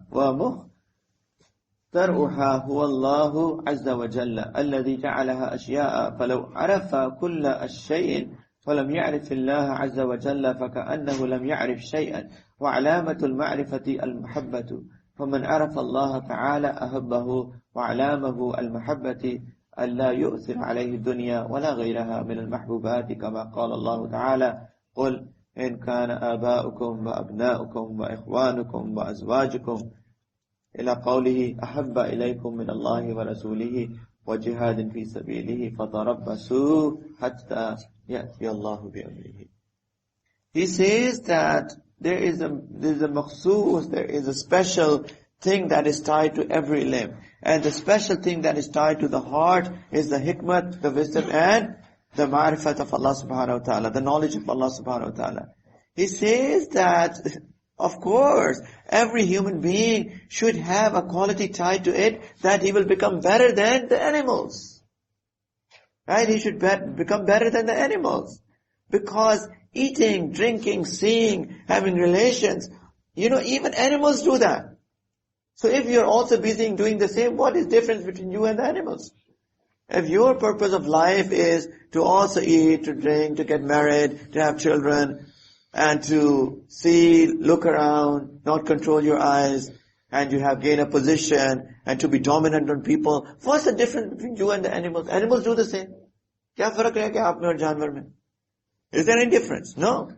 A: هو الله عز وجل الذي جعلها أشياء فلو عرف كل الشيء فلم يعرف الله عز وجل فكأنه لم يعرف شيئا وعلامة المعرفة المحبة فمن عرف الله تعالى أحبه وعلامه المحبة ألا يؤثر عليه الدنيا ولا غيرها من المحبوبات كما قال الله تعالى قل إن كان آباؤكم وأبناؤكم وإخوانكم وأزواجكم إلى قوله أحب إليكم من الله ورسوله وجهاد في سبيله فتربصوا حتى يأتي الله بأمره. He says that there is a makhsus, there is a special thing that is tied to every limb. And the special thing that is tied to the heart is the hikmat, the wisdom, and the ma'rifat of Allah subhanahu wa ta'ala, the knowledge of Allah subhanahu wa ta'ala. He says that, of course, every human being should have a quality tied to it that he will become better than the animals. Right? He should become better than the animals. Because eating, drinking, seeing, having relations, even animals do that.
C: So if you're also busy doing the same, what is the difference between you and the animals? If your purpose of life is to also eat, to drink, to get married, to have children, and to see, look around, not control your eyes, and you have gained a position, and to be dominant on people, what's the difference between you and the animals? Animals do the same. क्या फर्क है क्या आप में और जानवर में? Is there any difference? No.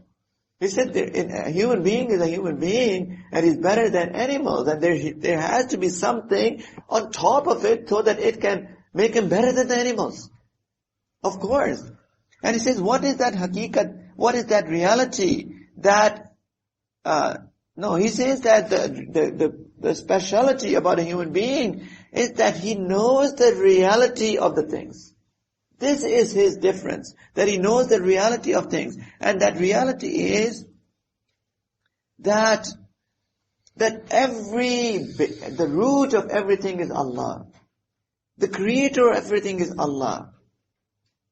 C: He said a human being is a human being and is better than animals, and there has to be something on top of it so that it can make him better than the animals. Of course. And he says, what is that haqiqat? What is that reality? He says that the speciality about a human being is that he knows the reality of the things. This is his difference, that he knows the reality of things. And that reality is that the root of everything is Allah. The creator of everything is Allah.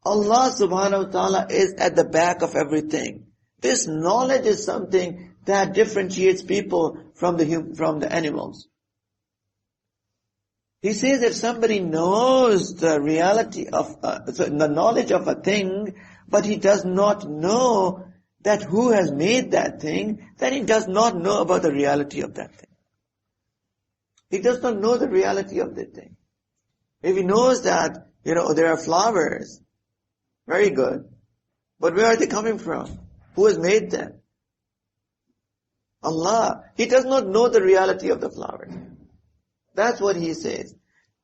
C: Allah subhanahu wa ta'ala is at the back of everything. This knowledge is something that differentiates people from the animals. He says if somebody knows the reality of, the knowledge of a thing, but he does not know that who has made that thing, then he does not know about the reality of that thing. He does not know the reality of that thing. If he knows that, there are flowers, very good. But where are they coming from? Who has made them? Allah. He does not know the reality of the flowers. That's what he says.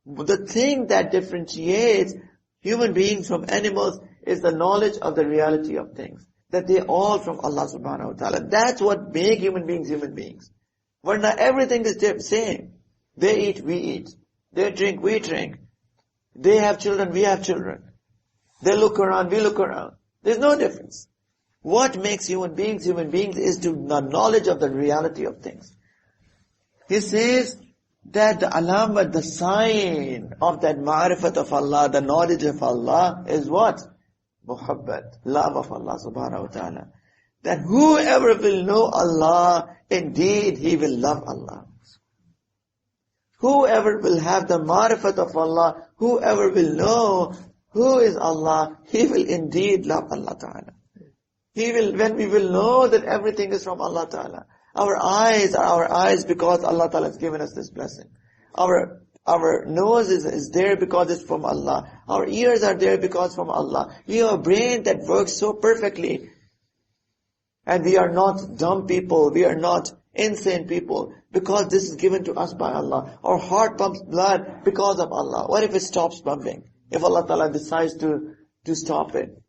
C: The thing that differentiates human beings from animals is the knowledge of the reality of things. That they are all from Allah subhanahu wa ta'ala. That's what makes human beings human beings. Varna everything is the same. They eat, we eat. They drink, we drink. They have children, we have children. They look around, we look around. There's no difference. What makes human beings is the knowledge of the reality of things. He says that the alamat, the sign of that ma'rifat of Allah, the knowledge of Allah is what? Muhabbat, love of Allah subhanahu wa ta'ala. That whoever will know Allah, indeed he will love Allah. Whoever will have the ma'rifat of Allah, whoever will know who is Allah, he will indeed love Allah ta'ala. When we will know that everything is from Allah ta'ala. Our eyes are our eyes because Allah ta'ala has given us this blessing. Our nose is there because it's from Allah. Our ears are there because from Allah. We have a brain that works so perfectly. And we are not dumb people. We are not insane people. Because this is given to us by Allah. Our heart pumps blood because of Allah. What if it stops pumping? If Allah ta'ala decides to stop it?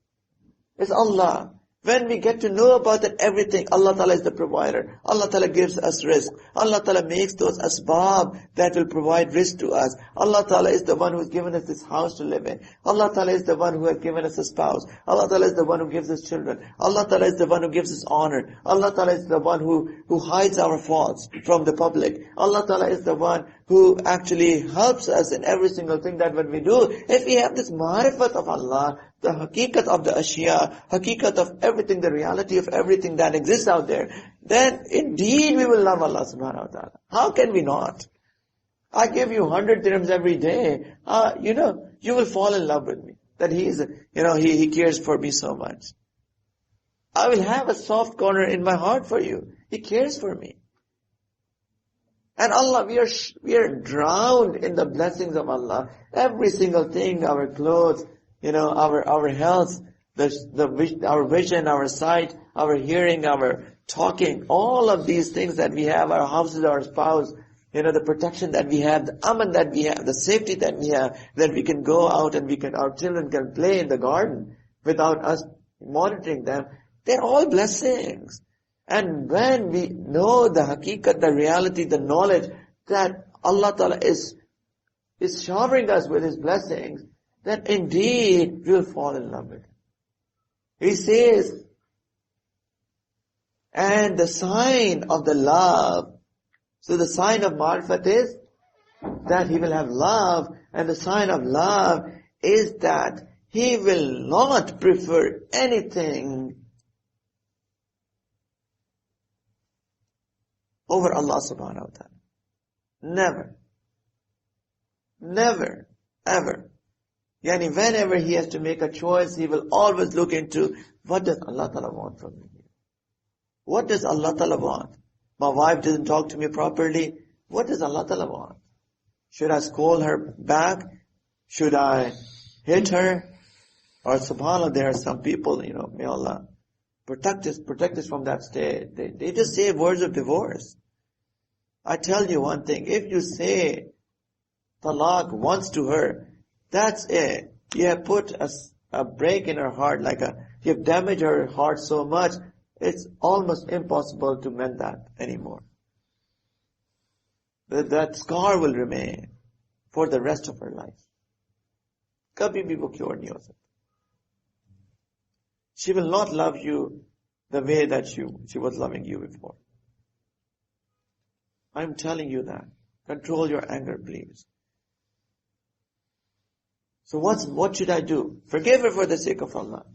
C: It's Allah. When we get to know about that everything, Allah Ta'ala is the provider. Allah Ta'ala gives us rizq. Allah Ta'ala makes those asbab that will provide rizq to us. Allah Ta'ala is the one who has given us this house to live in. Allah Ta'ala is the one who has given us a spouse. Allah Ta'ala is the one who gives us children. Allah Ta'ala is the one who gives us honor. Allah Ta'ala is the one who hides our faults from the public. Allah Ta'ala is the one who actually helps us in every single thing that when we do. If we have this ma'rifat of Allah, the haqiqat of the ashya, haqiqat of everything, the reality of everything that exists out there, then indeed we will love Allah subhanahu wa ta'ala. How can we not? I give you 100 dirhams every day. You will fall in love with me. That he cares for me so much. I will have a soft corner in my heart for you. He cares for me. And Allah, we are drowned in the blessings of Allah. Every single thing, our clothes, our health, our vision, our sight, our hearing, our talking, all of these things that we have, our houses, our spouse, the protection that we have, the aman that we have, the safety that we have, that we can go out and our children can play in the garden without us monitoring them. They're all blessings. And when we know the haqiqat, the reality, the knowledge that Allah Ta'ala is showering us with His blessings, then indeed we will fall in love with Him. He says, and the sign of the love, so the sign of ma'rifat is that he will have love, and the sign of love is that he will not prefer anything over Allah subhanahu wa ta'ala. Never. Never. Ever. Yani whenever he has to make a choice, he will always look into, what does Allah Ta'ala want from me? What does Allah Ta'ala want? My wife doesn't talk to me properly. What does Allah Ta'ala want? Should I scold her back? Should I hit her? Or subhanAllah, there are some people, may Allah protect us from that state. They just say words of divorce. I tell you one thing, if you say talaq once to her, that's it. You have put a break in her heart, you have damaged her heart so much, it's almost impossible to mend that anymore. That scar will remain for the rest of her life. Kabhi bhi wo cure nahi ho sakta. She will not love you the way that she was loving you before. I'm telling you that. Control your anger, please. So what should I do? Forgive her for the sake of Allah.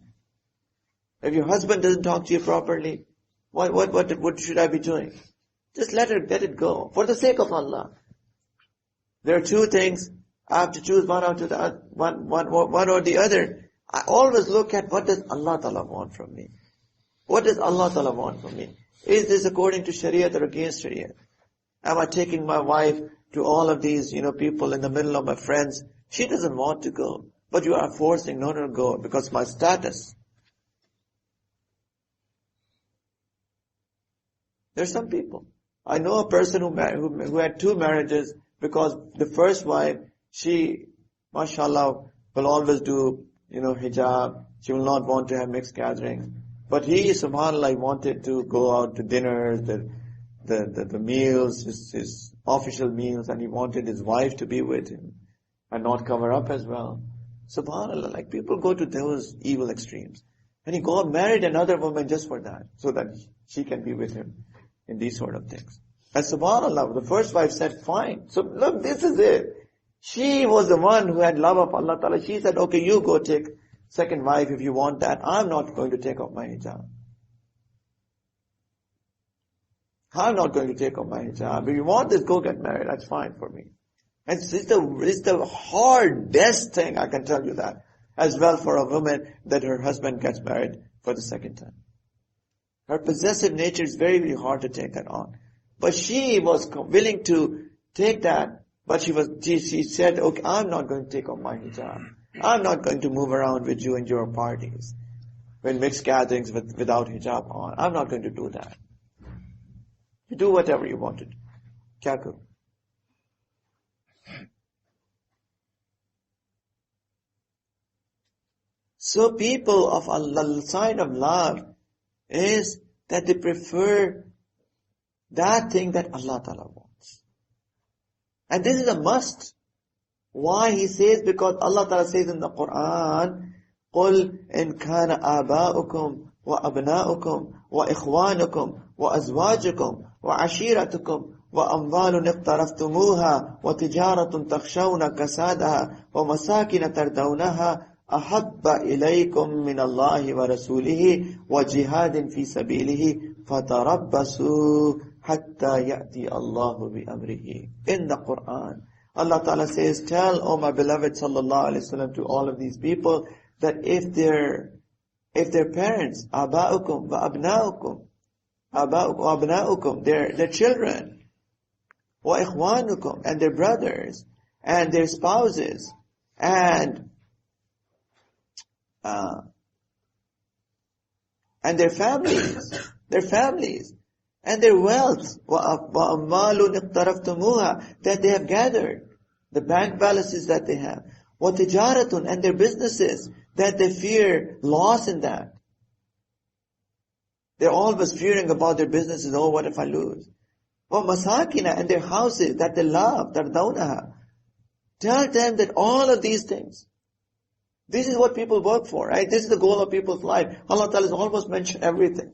C: If your husband doesn't talk to you properly, what should I be doing? Just let it go. For the sake of Allah. There are two things. I have to choose one or the other. I always look at, what does Allah Ta'ala want from me? What does Allah Ta'ala want from me? Is this according to Shariat or against Shariat? Am I taking my wife to all of these, people in the middle of my friends? She doesn't want to go. But you are forcing, no, go, because my status. There's some people. I know a person who had two marriages because the first wife, she, mashallah, will always do, hijab. She will not want to have mixed gatherings. But he, subhanAllah, wanted to go out to dinners, the meals, his official meals, and he wanted his wife to be with him and not cover up as well. Subhanallah, people go to those evil extremes. And he married another woman just for that, so that she can be with him in these sort of things. And subhanallah, the first wife said, fine. So look, this is it. She was the one who had love of Allah Ta'ala. She said, okay, you go take second wife if you want that. I'm not going to take off my hijab. I'm not going to take off my hijab. If you want this, go get married. That's fine for me. And it's the hardest thing, I can tell you that, as well for a woman that her husband gets married for the second time. Her possessive nature is very, very hard to take that on. But she was willing to take that, but she said, okay, I'm not going to take off my hijab. I'm not going to move around with you in your parties, in mixed gatherings without hijab on. I'm not going to do that. You do whatever you want to do. Kya karo? So people of Allah, the sign of love is that they prefer that thing that Allah Ta'ala wants. And this is a must. Why he says? Because Allah Ta'ala says in the Quran, قُلْ إِنْ كَانَ آبَاؤُكُمْ وَأَبْنَاؤُكُمْ وَإِخْوَانُكُمْ وَأَزْوَاجُكُمْ وَعَشِيرَتُكُمْ وَأَمْوَالٌ اقْتَرَفْتُمُوهَا وَتِجَارَةٌ تَخْشَوْنَ كَسَادَهَا وَمَسَاكِنَ تَرْضَوْنَهَا أَحَبَّ إِلَيْكُمْ مِنَ اللَّهِ وَرَسُولِهِ وَجِهَادٍ فِي سَبِيلِهِ فَتَرَبَّصُوا حَتَّى يَأْتِيَ اللَّهُ بِأَمْرِهِ. In the Quran, Allah Ta'ala says, tell, O my beloved sallallahu alayhi wa sallam, to all of these people, that if their parents, aba'ukum wa abna'ukum, their children, wa ikhwanukum, and their brothers, and their spouses, and their families, and their wealth, وَأَمَّالٌ اقْتَرَفْتُمُوهَا, that they have gathered, the bank balances that they have, وَتِجَارَةٌ, and their businesses, that they fear loss in that. They're always fearing about their businesses, oh, what if I lose? وَمَسَاكِنَ, and their houses that they love, تَرْضَوْنَهَا. Tell them that all of these things, this is what people work for, right? This is the goal of people's life. Allah Ta'ala has almost mentioned everything.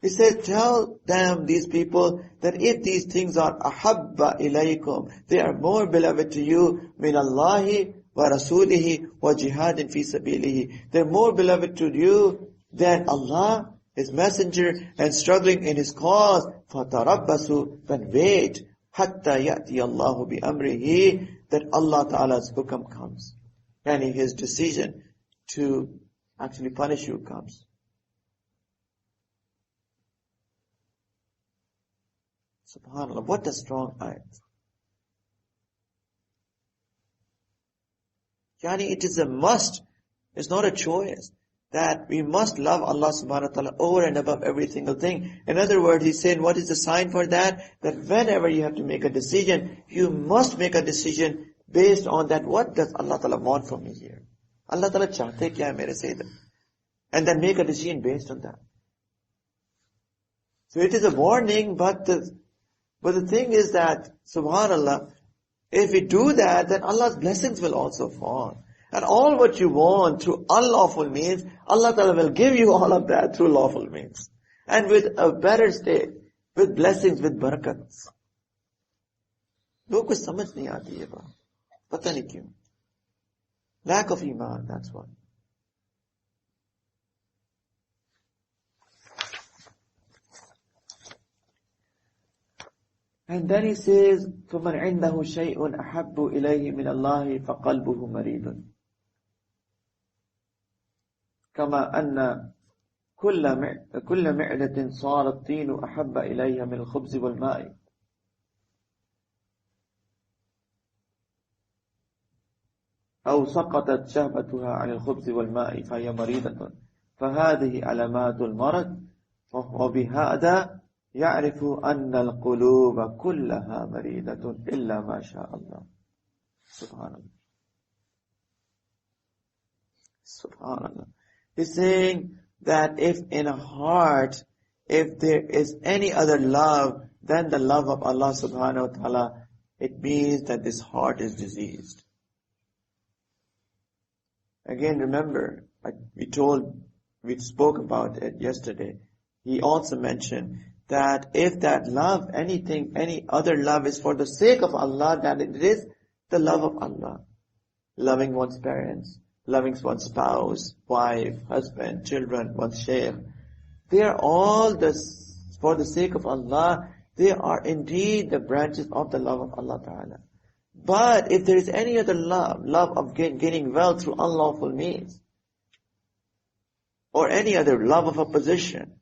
C: He says, tell them, these people, that if these things are ahabba ilaykum, they are more beloved to you, min Allahi wa rasulihi wa jihadin fi sabilihi. They're more beloved to you than Allah, His messenger, and struggling in His cause. فَتَرَبَّسُوا, then wait, hatta ya'ti Allahu bi amrihi, that Allah Ta'ala's hukam comes. Yani His decision to actually punish you comes. Subhanallah, what a strong ayat. Yani it is a must, it's not a choice, that we must love Allah subhanahu wa ta'ala over and above every single thing. In other words, He's saying, what is the sign for that? That whenever you have to make a decision, you must make a decision based on that, what does Allah ta'ala want from me here? Allah ta'ala chahte kya hai mere se idhar? And then make a decision based on that. So it is a warning, but the thing is that, subhanallah, if we do that, then Allah's blessings will also fall. And all what you want through unlawful means, Allah Ta'ala will give you all of that through lawful means. And with a better state, with blessings, with barakats. Log ko samajh nahi aati ye baat. Pata nahi kyun. Lack of iman, that's why. And then he says, فَمَنْ عِنْدَهُ شَيْءٌ أَحَبُّ إِلَيْهِ مِنَ اللَّهِ فَقَلْبُهُ مَرِيدٌ كما أن كل معدة صار الطين أحب إليها من الخبز والماء أو سقطت شهبتها عن الخبز والماء فهي مريضة فهذه علامات المرض وبهذا يعرف أن القلوب كلها مريضة إلا ما شاء الله. سبحان الله. Subhanallah. He's saying that if in a heart, if there is any other love than the love of Allah subhanahu wa ta'ala, it means that this heart is diseased. Again, remember, we spoke about it yesterday. He also mentioned that if that love, any other love is for the sake of Allah, then it is the love of Allah. Loving one's parents, loving one's spouse, wife, husband, children, one's shaykh. They are all for the sake of Allah. They are indeed the branches of the love of Allah Ta'ala. But if there is any other love of gaining wealth through unlawful means, or any other love of a position,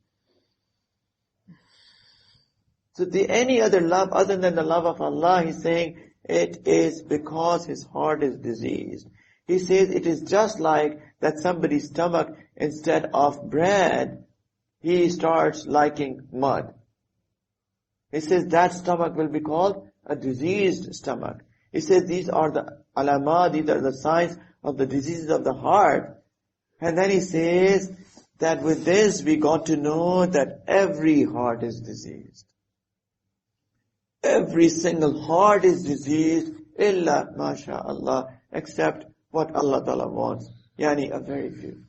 C: so any other love other than the love of Allah, he's saying, it is because his heart is diseased. He says it is just like that somebody's stomach, instead of bread, he starts liking mud. He says that stomach will be called a diseased stomach. He says these are the alamat, these are the signs of the diseases of the heart. And then he says that with this we got to know that every heart is diseased. Every single heart is diseased, illa masha'Allah, except what Allah Ta'ala wants. Yani a very few.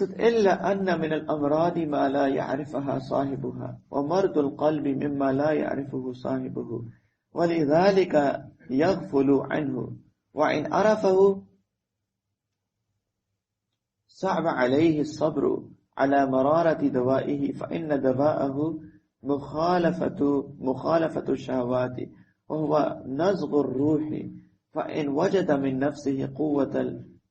C: إلا أن من الأمراض ما لا يعرفها صاحبها ومرض القلب مما لا يعرفه صاحبه ولذلك يغفل عنه وإن عرفه صعب عليه الصبر على مرارة دوائه فإن دواءه مخالفة الشهوات وهو نزغ الروح فإن وجد من نفسه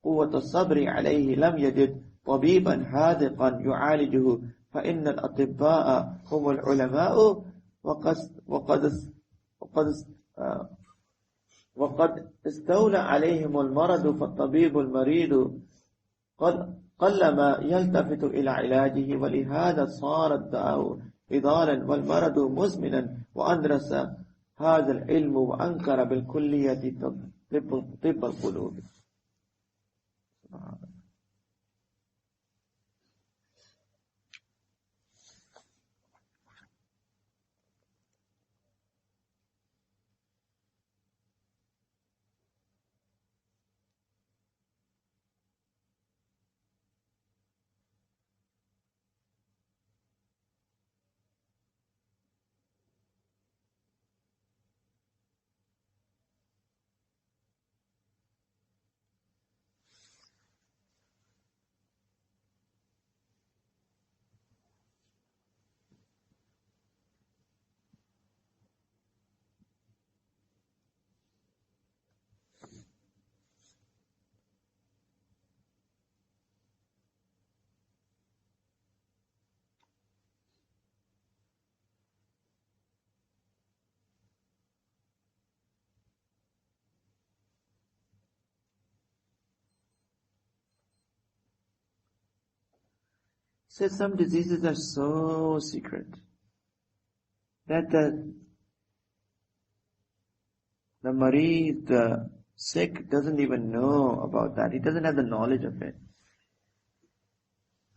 C: قوة الصبر عليه لم يجد طبيبا حاذقا يعالجه فإن الأطباء هم العلماء وقد استولى عليهم المرض فالطبيب المريض قلما يلتفت إلى علاجه ولهذا صار الداء إضالا والمرض مزمنا وأدرس هذا العلم وأنكر بالكلية طب القلوب. says some diseases are so secret that the mareed, the sick, doesn't even know about that. He doesn't have the knowledge of it.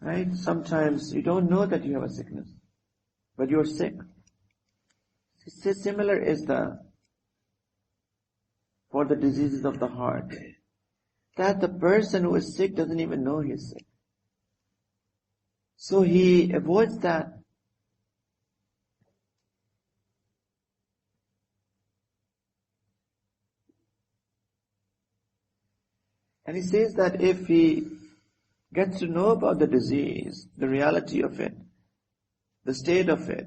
C: Right? Sometimes you don't know that you have a sickness, but you're sick. Similar is for the diseases of the heart, that the person who is sick doesn't even know he is sick. So he avoids that. And he says that if he gets to know about the disease, the reality of it, the state of it,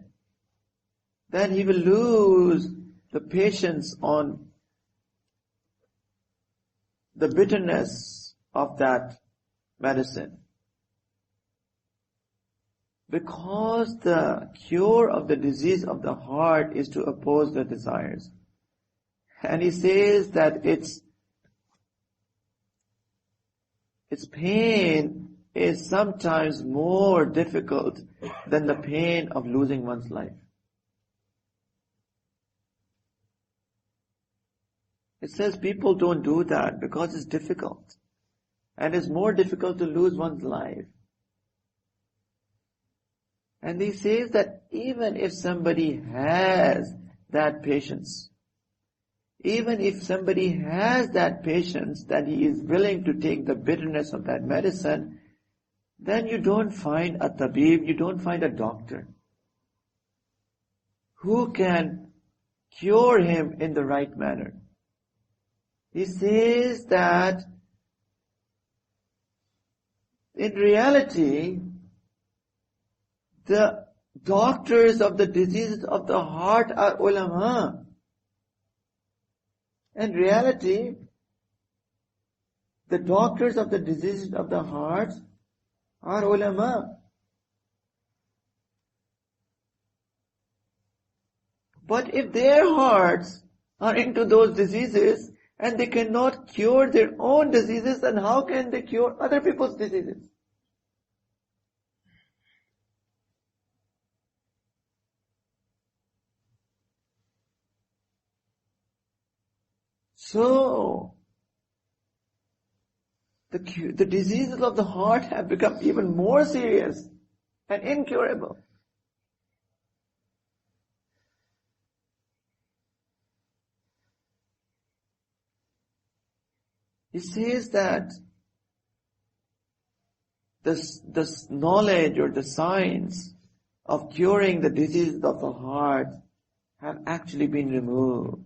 C: then he will lose the patience on the bitterness of that medicine. Because the cure of the disease of the heart is to oppose the desires. And he says that its pain is sometimes more difficult than the pain of losing one's life. It says people don't do that because it's difficult. And it's more difficult to lose one's life. And he says that even if somebody has that patience, even if somebody has that patience that he is willing to take the bitterness of that medicine, then you don't find a tabib, you don't find a doctor who can cure him in the right manner. He says that in reality, the doctors of the diseases of the heart are ulama. In reality, the doctors of the diseases of the heart are ulama. But if their hearts are into those diseases and they cannot cure their own diseases, then how can they cure other people's diseases? So, the diseases of the heart have become even more serious and incurable. He says that this knowledge or the science of curing the diseases of the heart have actually been removed.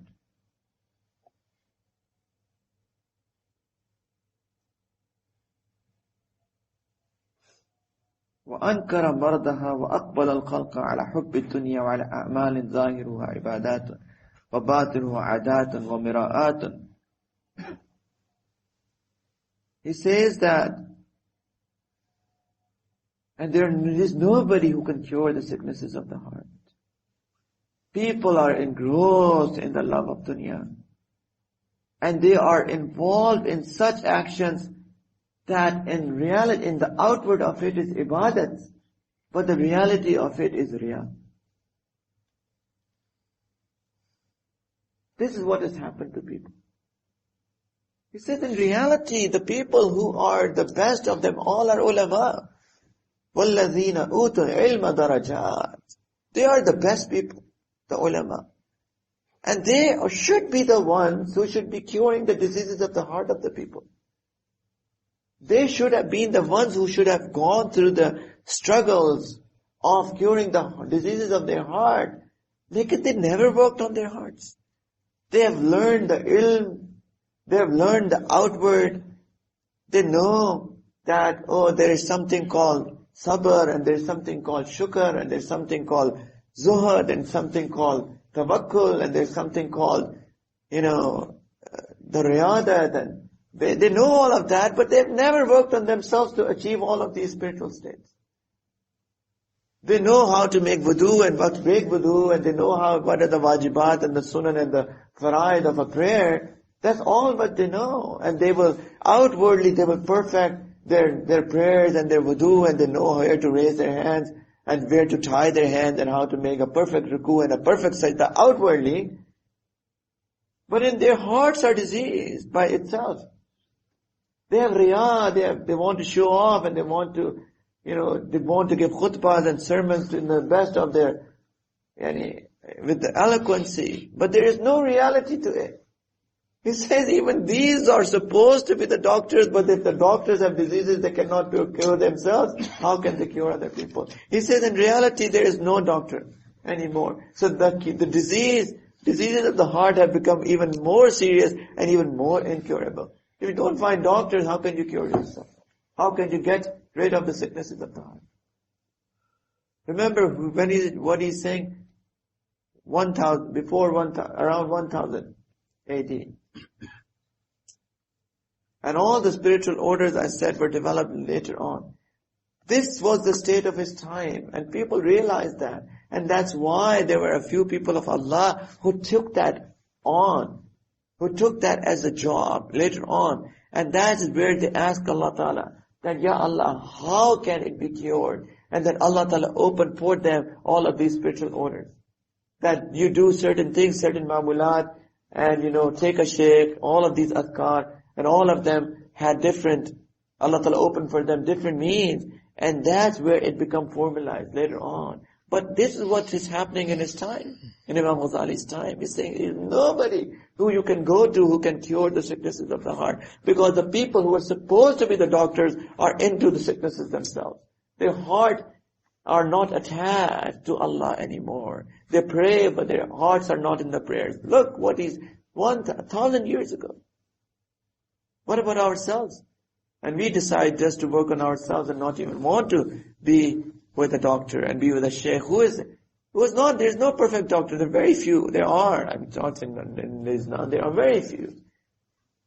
C: وأنكر مرضها وأقبل الخلق على حب الدنيا وعلى أعمال ظاهرها عبادات وباطنها عادات ومراءات. He says that, and there is nobody who can cure the sicknesses of the heart. People are engrossed in the love of dunya, and they are involved in such actions that in reality, in the outward of it is ibadat, but the reality of it is riya. This is what has happened to people. He says in reality, the people who are the best of them all are ulama. وَالَّذِينَ أُوتُوا الْعِلْمَ دَرَجَاتٍ. They are the best people, the ulama. And they should be the ones who should be curing the diseases of the heart of the people. They should have been the ones who should have gone through the struggles of curing the diseases of their heart. They never worked on their hearts. They have learned the ilm. They have learned the outward. They know that, there is something called sabr, and there is something called shukr, and there is something called zuhud, and something called tawakkul, and there is something called, the riyadat, and they know all of that, but they've never worked on themselves to achieve all of these spiritual states. They know how to make wudu and what to make wudu, and they know what are the wajibat and the sunan and the faraid of a prayer. That's all what they know. And they will perfect their prayers and their wudu, and they know where to raise their hands and where to tie their hands and how to make a perfect ruku and a perfect sajda outwardly. But in their hearts are diseased by itself. They have riyah, they want to show off, and they want to, they want to give khutbahs and sermons in the best of their, with the eloquency. But there is no reality to it. He says even these are supposed to be the doctors, but if the doctors have diseases they cannot cure themselves, how can they cure other people? He says in reality there is no doctor anymore. So the diseases of the heart have become even more serious and even more incurable. If you don't find doctors, how can you cure yourself? How can you get rid of the sicknesses of the heart? Remember what he's saying, around 1000 AD. And all the spiritual orders, I said, were developed later on. This was the state of his time, and people realized that. And that's why there were a few people of Allah who took that on, who took that as a job later on. And that is where they ask Allah Ta'ala, that, Ya Allah, how can it be cured? And then Allah Ta'ala opened for them all of these spiritual orders. That you do certain things, certain ma'mulat, and take a shaykh, all of these adhkar, and all of them had different, Allah Ta'ala opened for them different means, and that's where it become formalized later on. But this is what is happening in his time, in Imam Ghazali's time. He's saying there's nobody who you can go to who can cure the sicknesses of the heart, because the people who are supposed to be the doctors are into the sicknesses themselves. Their heart are not attached to Allah anymore. They pray, but their hearts are not in the prayers. Look what is 1,000 years ago. What about ourselves? And we decide just to work on ourselves and not even want to be with a doctor and be with a shaykh. There's no perfect doctor. There are very few. There are. I'm not saying that there's none. There are very few.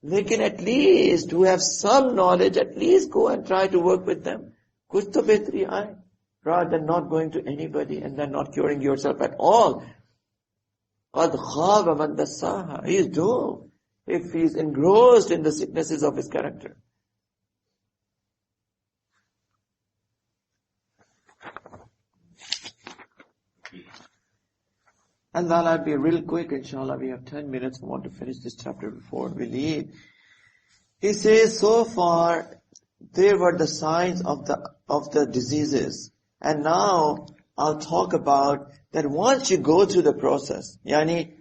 C: They can at least, who have some knowledge, at least go and try to work with them. Kuch to behtri aaye. Rather than not going to anybody and then not curing yourself at all. قَدْ خَابَ مَنْ دَسَّاهَا. He is doomed if he is engrossed in the sicknesses of his character. And then I'll be real quick, inshallah. We have 10 minutes. I want to finish this chapter before we leave. He says, so far, there were the signs of the diseases. And now, I'll talk about that once you go through the process, the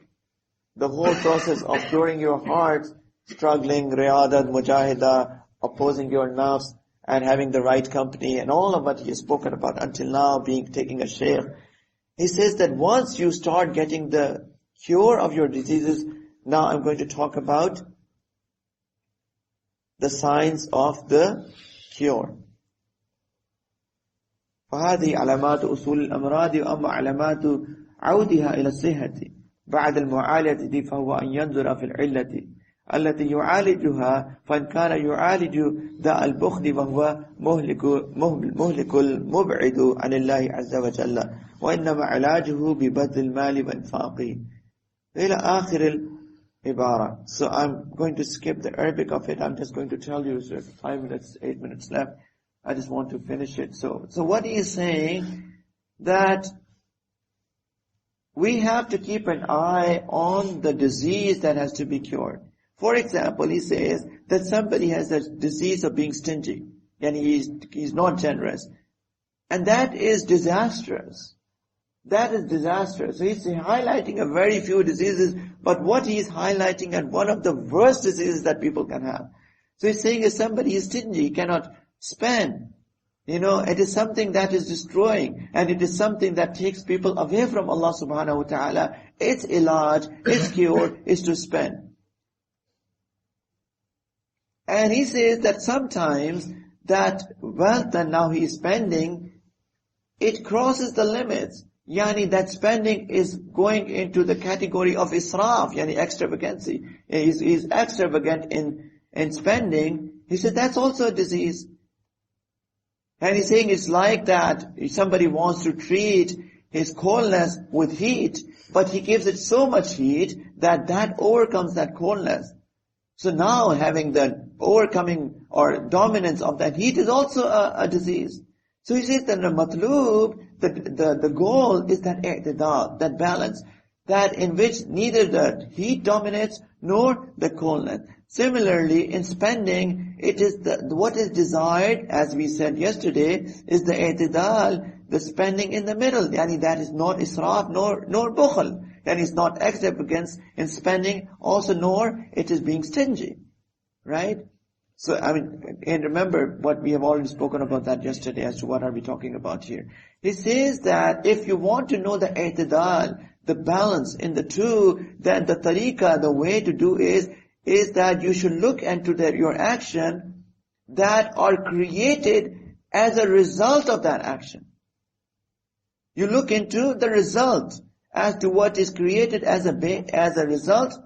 C: whole process of curing your heart, struggling, riyadat, mujahidah, opposing your nafs, and having the right company, and all of what he has spoken about until now, taking a shaykh. He says that once you start getting the cure of your diseases, now I'm going to talk about the signs of the cure. فهذه علامات أصول الأمراض وأما علامات عودها إلى الصحة بعد المعالجة فهو أن ينظر في العلة التي يعالجها فإن كان يعالج داء البخل وهو مهلك المبعد عن الله عز وجل وإنما علاجه ببذل المال وإنفاقه إلى آخر العبارة. So I'm going to skip the Arabic of it. I'm just going to tell you, so 5 minutes, 8 minutes left. I just want to finish it. So what he is saying, that we have to keep an eye on the disease that has to be cured. For example, he says that somebody has a disease of being stingy, and he's not generous. And that is disastrous. That is disastrous. So he's highlighting a very few diseases, but what he's highlighting at one of the worst diseases that people can have. So he's saying if somebody is stingy, he cannot spend. It is something that is destroying, and it is something that takes people away from Allah subhanahu wa ta'ala. Its ilaj, its cure is to spend. And he says that sometimes that wealth that now he is spending, it crosses the limits. That spending is going into the category of israf, extravagancy. He's extravagant in spending. He said that's also a disease. And he's saying it's like that. If somebody wants to treat his coldness with heat, but he gives it so much heat that overcomes that coldness. So now having the overcoming or dominance of that heat is also a disease. So he says that the matlub, the goal is that i'tidal, that balance, that in which neither the heat dominates nor the coldness. Similarly, in spending, it is what is desired, as we said yesterday, is the i'tidal, the spending in the middle. Yani that is not israf nor bukhl. And it's not extravagance in spending also, nor it is being stingy. Right? So, and remember what we have already spoken about that yesterday as to what are we talking about here. He says that if you want to know the i'tidal, the balance in the two, then the tariqah, the way to do is that you should look into your action that are created as a result of that action. You look into the result as to what is created as a result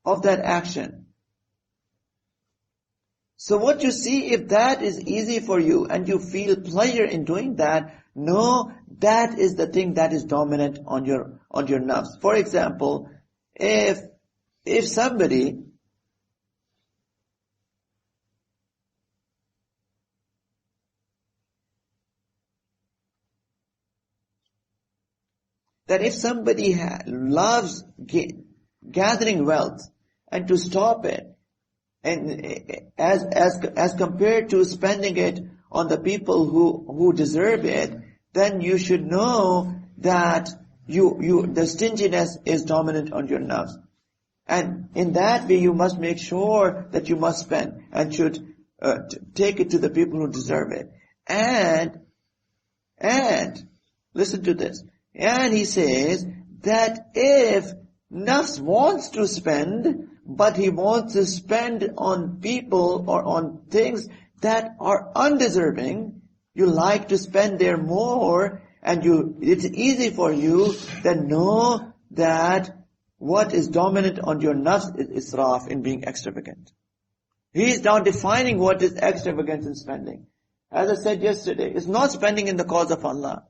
C: of that action. So what you see, if that is easy for you and you feel pleasure in doing that, no, that is the thing that is dominant on your nafs. For example, if somebody loves gathering wealth and to stop it, and as compared to spending it on the people who deserve it, then you should know that the stinginess is dominant on your nafs. And in that way you must make sure that you must spend and should take it to the people who deserve it. And listen to this. And he says that if nafs wants to spend, but he wants to spend on people or on things that are undeserving, you like to spend there more, and it's easy for you, then know that what is dominant on your nafs is israf, in being extravagant. He is now defining what is extravagance in spending. As I said yesterday, it's not spending in the cause of Allah.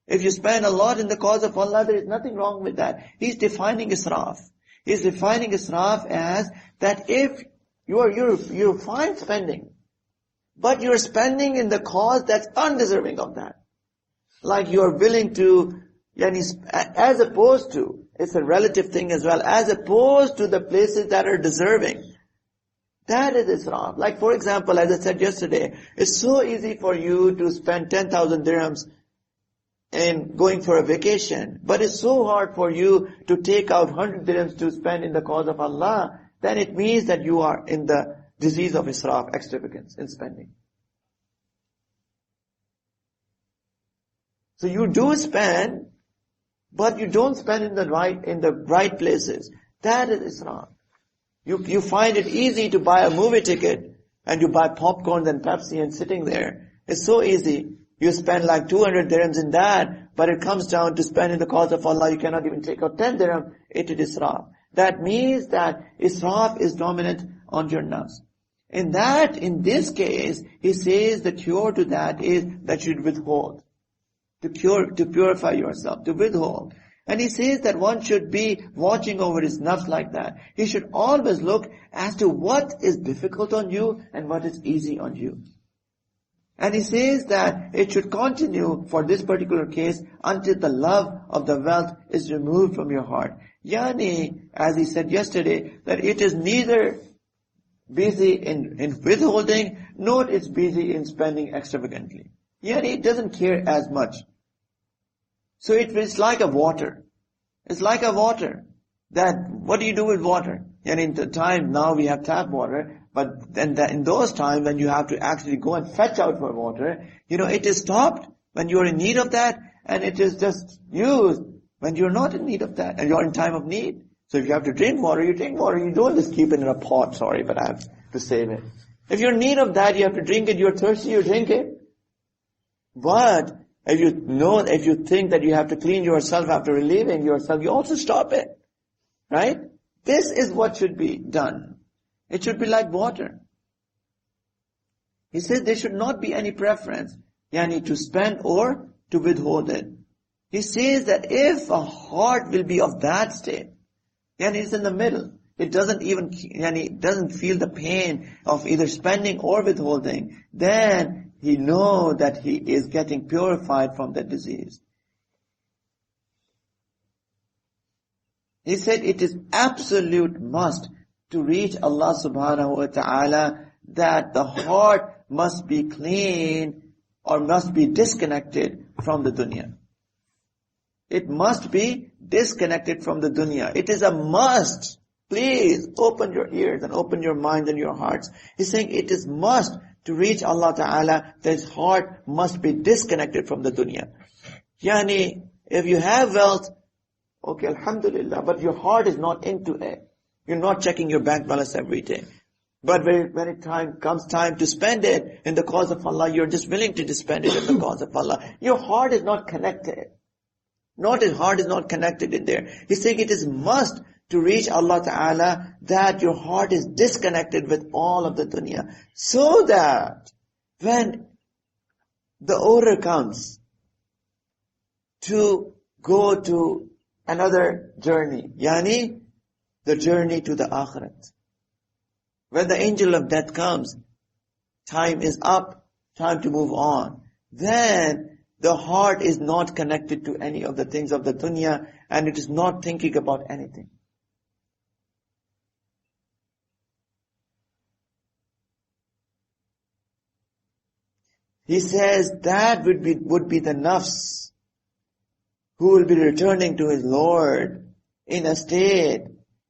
C: If you spend a lot in the cause of Allah, there is nothing wrong with that. He's defining israf. He's defining israf as that if you're fine spending, but you're spending in the cause that's undeserving of that. Like you're willing to, as opposed to, it's a relative thing as well, as opposed to the places that are deserving. That is israf. Like for example, as I said yesterday, it's so easy for you to spend 10,000 dirhams in going for a vacation, but it's so hard for you to take out 100 dirhams to spend in the cause of Allah. Then it means that you are in the disease of israf, extravagance in spending. So you do spend, but you don't spend in the right places. That is israf. You find it easy to buy a movie ticket and you buy popcorn and Pepsi and sitting there. It's so easy. You spend like 200 dirhams in that, but it comes down to spend in the cause of Allah. You cannot even take out 10 dirham. It is israf. That means that israf is dominant on your nafs. In this case, he says the cure to that is that you should withhold. To purify yourself, to withhold. And he says that one should be watching over his nafs like that. He should always look as to what is difficult on you and what is easy on you. And he says that it should continue for this particular case until the love of the wealth is removed from your heart. Yani, as he said yesterday, that it is neither busy in withholding, nor it's busy in spending extravagantly. Yani, it doesn't care as much. So it's like a water. It's like a water. That, what do you do with water? And in the time now we have tap water, but then in those times when you have to actually go and fetch out for water, it is stopped when you are in need of that, and it is just used when you're not in need of that, and you're in time of need. So if you have to drink water, you drink water. You don't just keep it in a pot, sorry, but I have to save it. If you're in need of that, you have to drink it. You're thirsty, you drink it. But if you think that you have to clean yourself after relieving yourself, you also stop it. Right? This is what should be done. It should be like water. He says there should not be any preference, yani to spend or to withhold it. He says that if a heart will be of that state, yani it's in the middle, it doesn't even, it doesn't feel the pain of either spending or withholding, then he knows that he is getting purified from that disease. He said it is absolute must to reach Allah subhanahu wa ta'ala that the heart must be clean or must be disconnected from the dunya. It must be disconnected from the dunya. It is a must. Please open your ears and open your mind and your hearts. He's saying it is must to reach Allah Ta'ala that his heart must be disconnected from the dunya. Yani, if you have wealth, okay, alhamdulillah, but your heart is not into it. You're not checking your bank balance every day. But when it comes time to spend it in the cause of Allah, you're just willing to spend it in the cause of Allah. Your heart is not connected. Not his heart is not connected in there. He's saying it is must to reach Allah Ta'ala that your heart is disconnected with all of the dunya. So that when the order comes to go to another journey, yani the journey to the akhirat. When the angel of death comes, time is up, time to move on. Then the heart is not connected to any of the things of the dunya and it is not thinking about anything. He says that would be the nafs who will be returning to his Lord in a state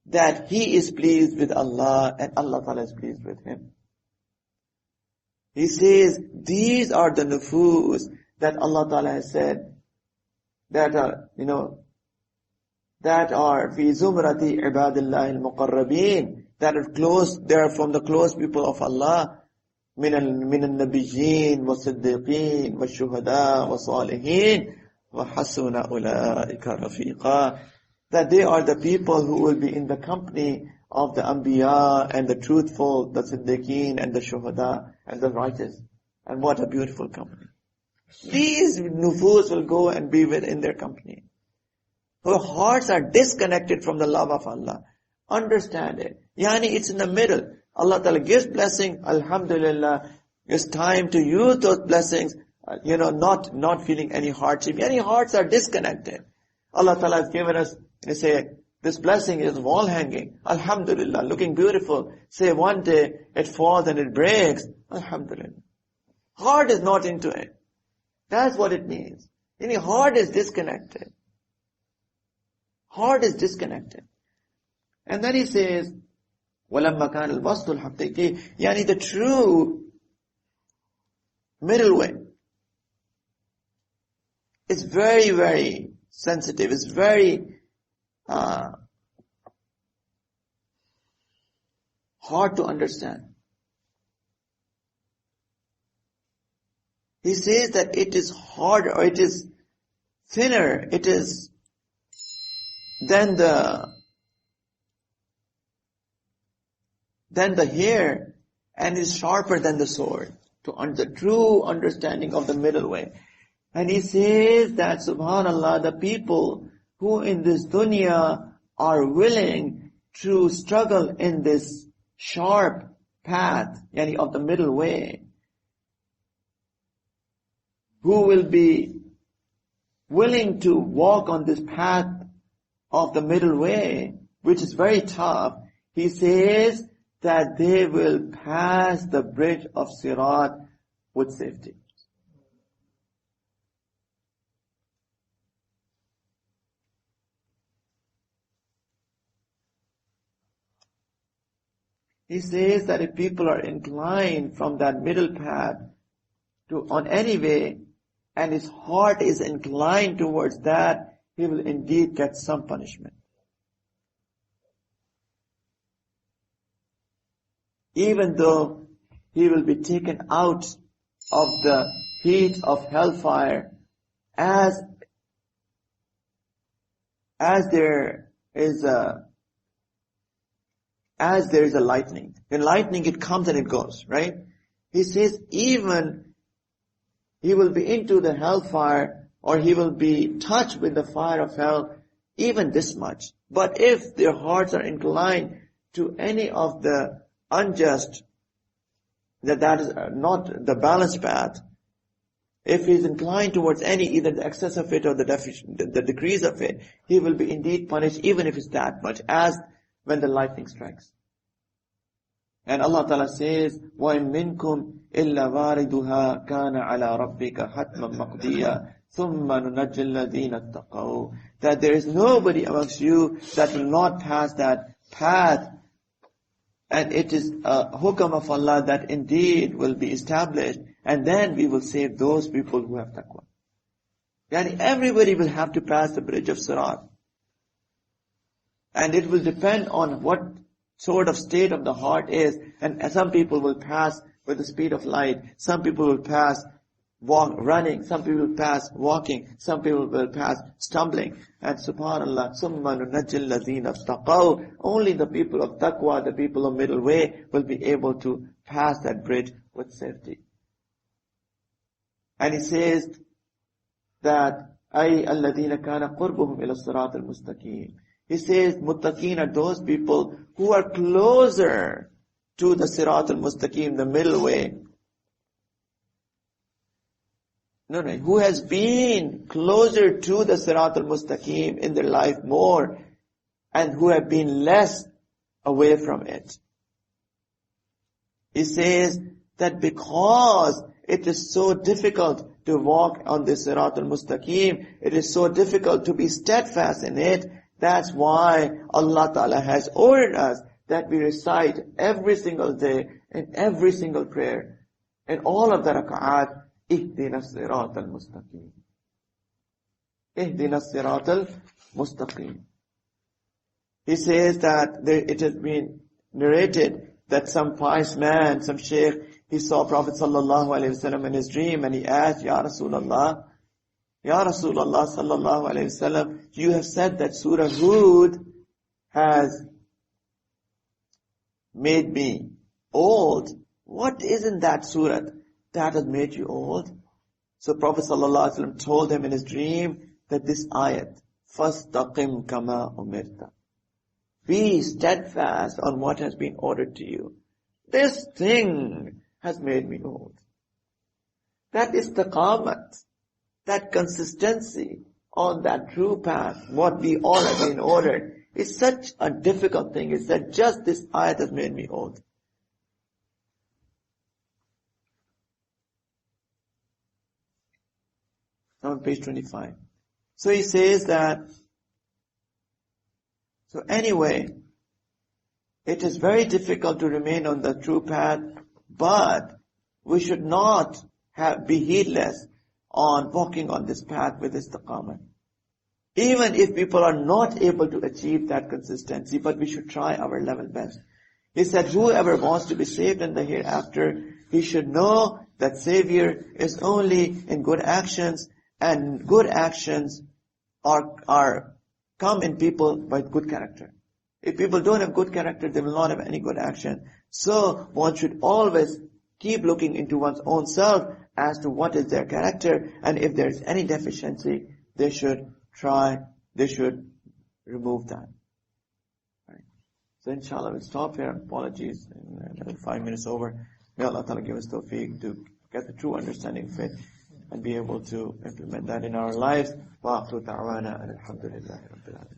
C: that he is pleased with Allah and Allah Ta'ala is pleased with him. He says these are the nufus that Allah Ta'ala has said that are, that are fi zumrati ibadillahi al-muqarrabin, that are close, they are from the close people of Allah, min al-nabiyyin wa siddiqin wa shuhada wa salihin wa hasuna ulaika rafiqa, that they are the people who will be in the company of the anbiya and the truthful, the siddiqeen and the shuhada and the righteous. And what a beautiful company. These nufus will go and be within their company. Whose hearts are disconnected from the love of Allah. Understand it. Yani it's in the middle. Allah Ta'ala gives blessing, alhamdulillah. It's time to use those blessings, not feeling any hardship. Any hearts are disconnected. Allah Ta'ala has given us, they say, this blessing is wall hanging. Alhamdulillah, looking beautiful. Say one day it falls and it breaks. Alhamdulillah. Heart is not into it. That's what it means. Any heart is disconnected. Heart is disconnected. And then he says, وَلَمَّا كَانَ الْوَسْطُ الْحَقِّيقِي, yani the true middle way is very, very sensitive. It's very hard to understand. He says that it is harder, or it is thinner, it is than the hair, and is sharper than the sword. The true understanding of the middle way. And he says that, subhanallah, the people who in this dunya are willing to struggle in this sharp path, yani of the middle way, who will be willing to walk on this path of the middle way, which is very tough, he says that they will pass the bridge of Sirat with safety. He says that if people are inclined from that middle path on any way, and his heart is inclined towards that, he will indeed get some punishment. Even though he will be taken out of the heat of hellfire as there is a lightning. In lightning it comes and it goes, right? He says even he will be into the hellfire, or he will be touched with the fire of hell, even this much. But if their hearts are inclined to any of the unjust, that is not the balanced path, if he is inclined towards any, either the excess of it or the decrease of it, he will be indeed punished, even if it's that much, as when the lightning strikes. And Allah Ta'ala says, وَإِن مِّنكُمْ إِلَّا وَارِدُهَا كَانَ عَلَى رَبِّكَ حَتْمًا مَقْضِيًّا ثُمَّ نُنَجِّي الَّذِينَ اتَّقَوْا. That there is nobody amongst you that will not pass that path, and it is a hukam of Allah that indeed will be established, and then we will save those people who have taqwa. Yani everybody will have to pass the bridge of Sirat. And it will depend on what sort of state of the heart is. And some people will pass with the speed of light. Some people will pass running. Some people will pass walking. Some people will pass stumbling. And subhanallah, ثُمَّ نُنَجِّي الَّذِينَ اتَّقَوْا. Only the people of taqwa, the people of middle way, will be able to pass that bridge with safety. And he says that أَيْ الَّذِينَ كَانَ قُرْبُهُمْ إِلَى الصِّرَاطِ الْمُسْتَقِيمِ. He says muttaqeen are those people who are closer to the Sirat al-Mustaqim, the middle way. Who has been closer to the Sirat al-Mustaqim in their life more, and who have been less away from it. He says that because it is so difficult to walk on the Sirat al-Mustaqim, it is so difficult to be steadfast in it, that's why Allah Ta'ala has ordered us that we recite every single day, in every single prayer, in all of the raka'at, اهدنا الصراط المستقيم. اهدنا الصراط المستقيم. He says that it has been narrated that some pious man, some sheikh, he saw Prophet sallallahu alaihi wasallam in his dream, and he asked, Ya Rasulullah sallallahu alaihi wasallam, you have said that Surah Hud has made me old. What is in that surah that has made you old? So Prophet sallallahu alaihi wasallam told him in his dream that this ayat, فَاسْتَقِمْ كَمَا أُمِرْتَ. Be steadfast on what has been ordered to you. This thing has made me old. That istiqamat, that consistency on that true path, what we all have been ordered, is such a difficult thing. It's that just this ayat has made me old. On page 25. So he says that, so anyway, it is very difficult to remain on the true path, but we should not be heedless on walking on this path with istiqamah. Even if people are not able to achieve that consistency, but we should try our level best. He said, whoever wants to be saved in the hereafter, he should know that Savior is only in good actions, and good actions are come in people by good character. If people don't have good character, they will not have any good action. So one should always keep looking into one's own self as to what is their character, and if there is any deficiency, they should remove that. Right. So inshallah we'll stop here. Apologies, 5 minutes over. May Allah Ta'ala give us tawfiq to get the true understanding of it and be able to implement that in our lives. Wa akhiru da'wana alhamdulillahi rabbil alamin.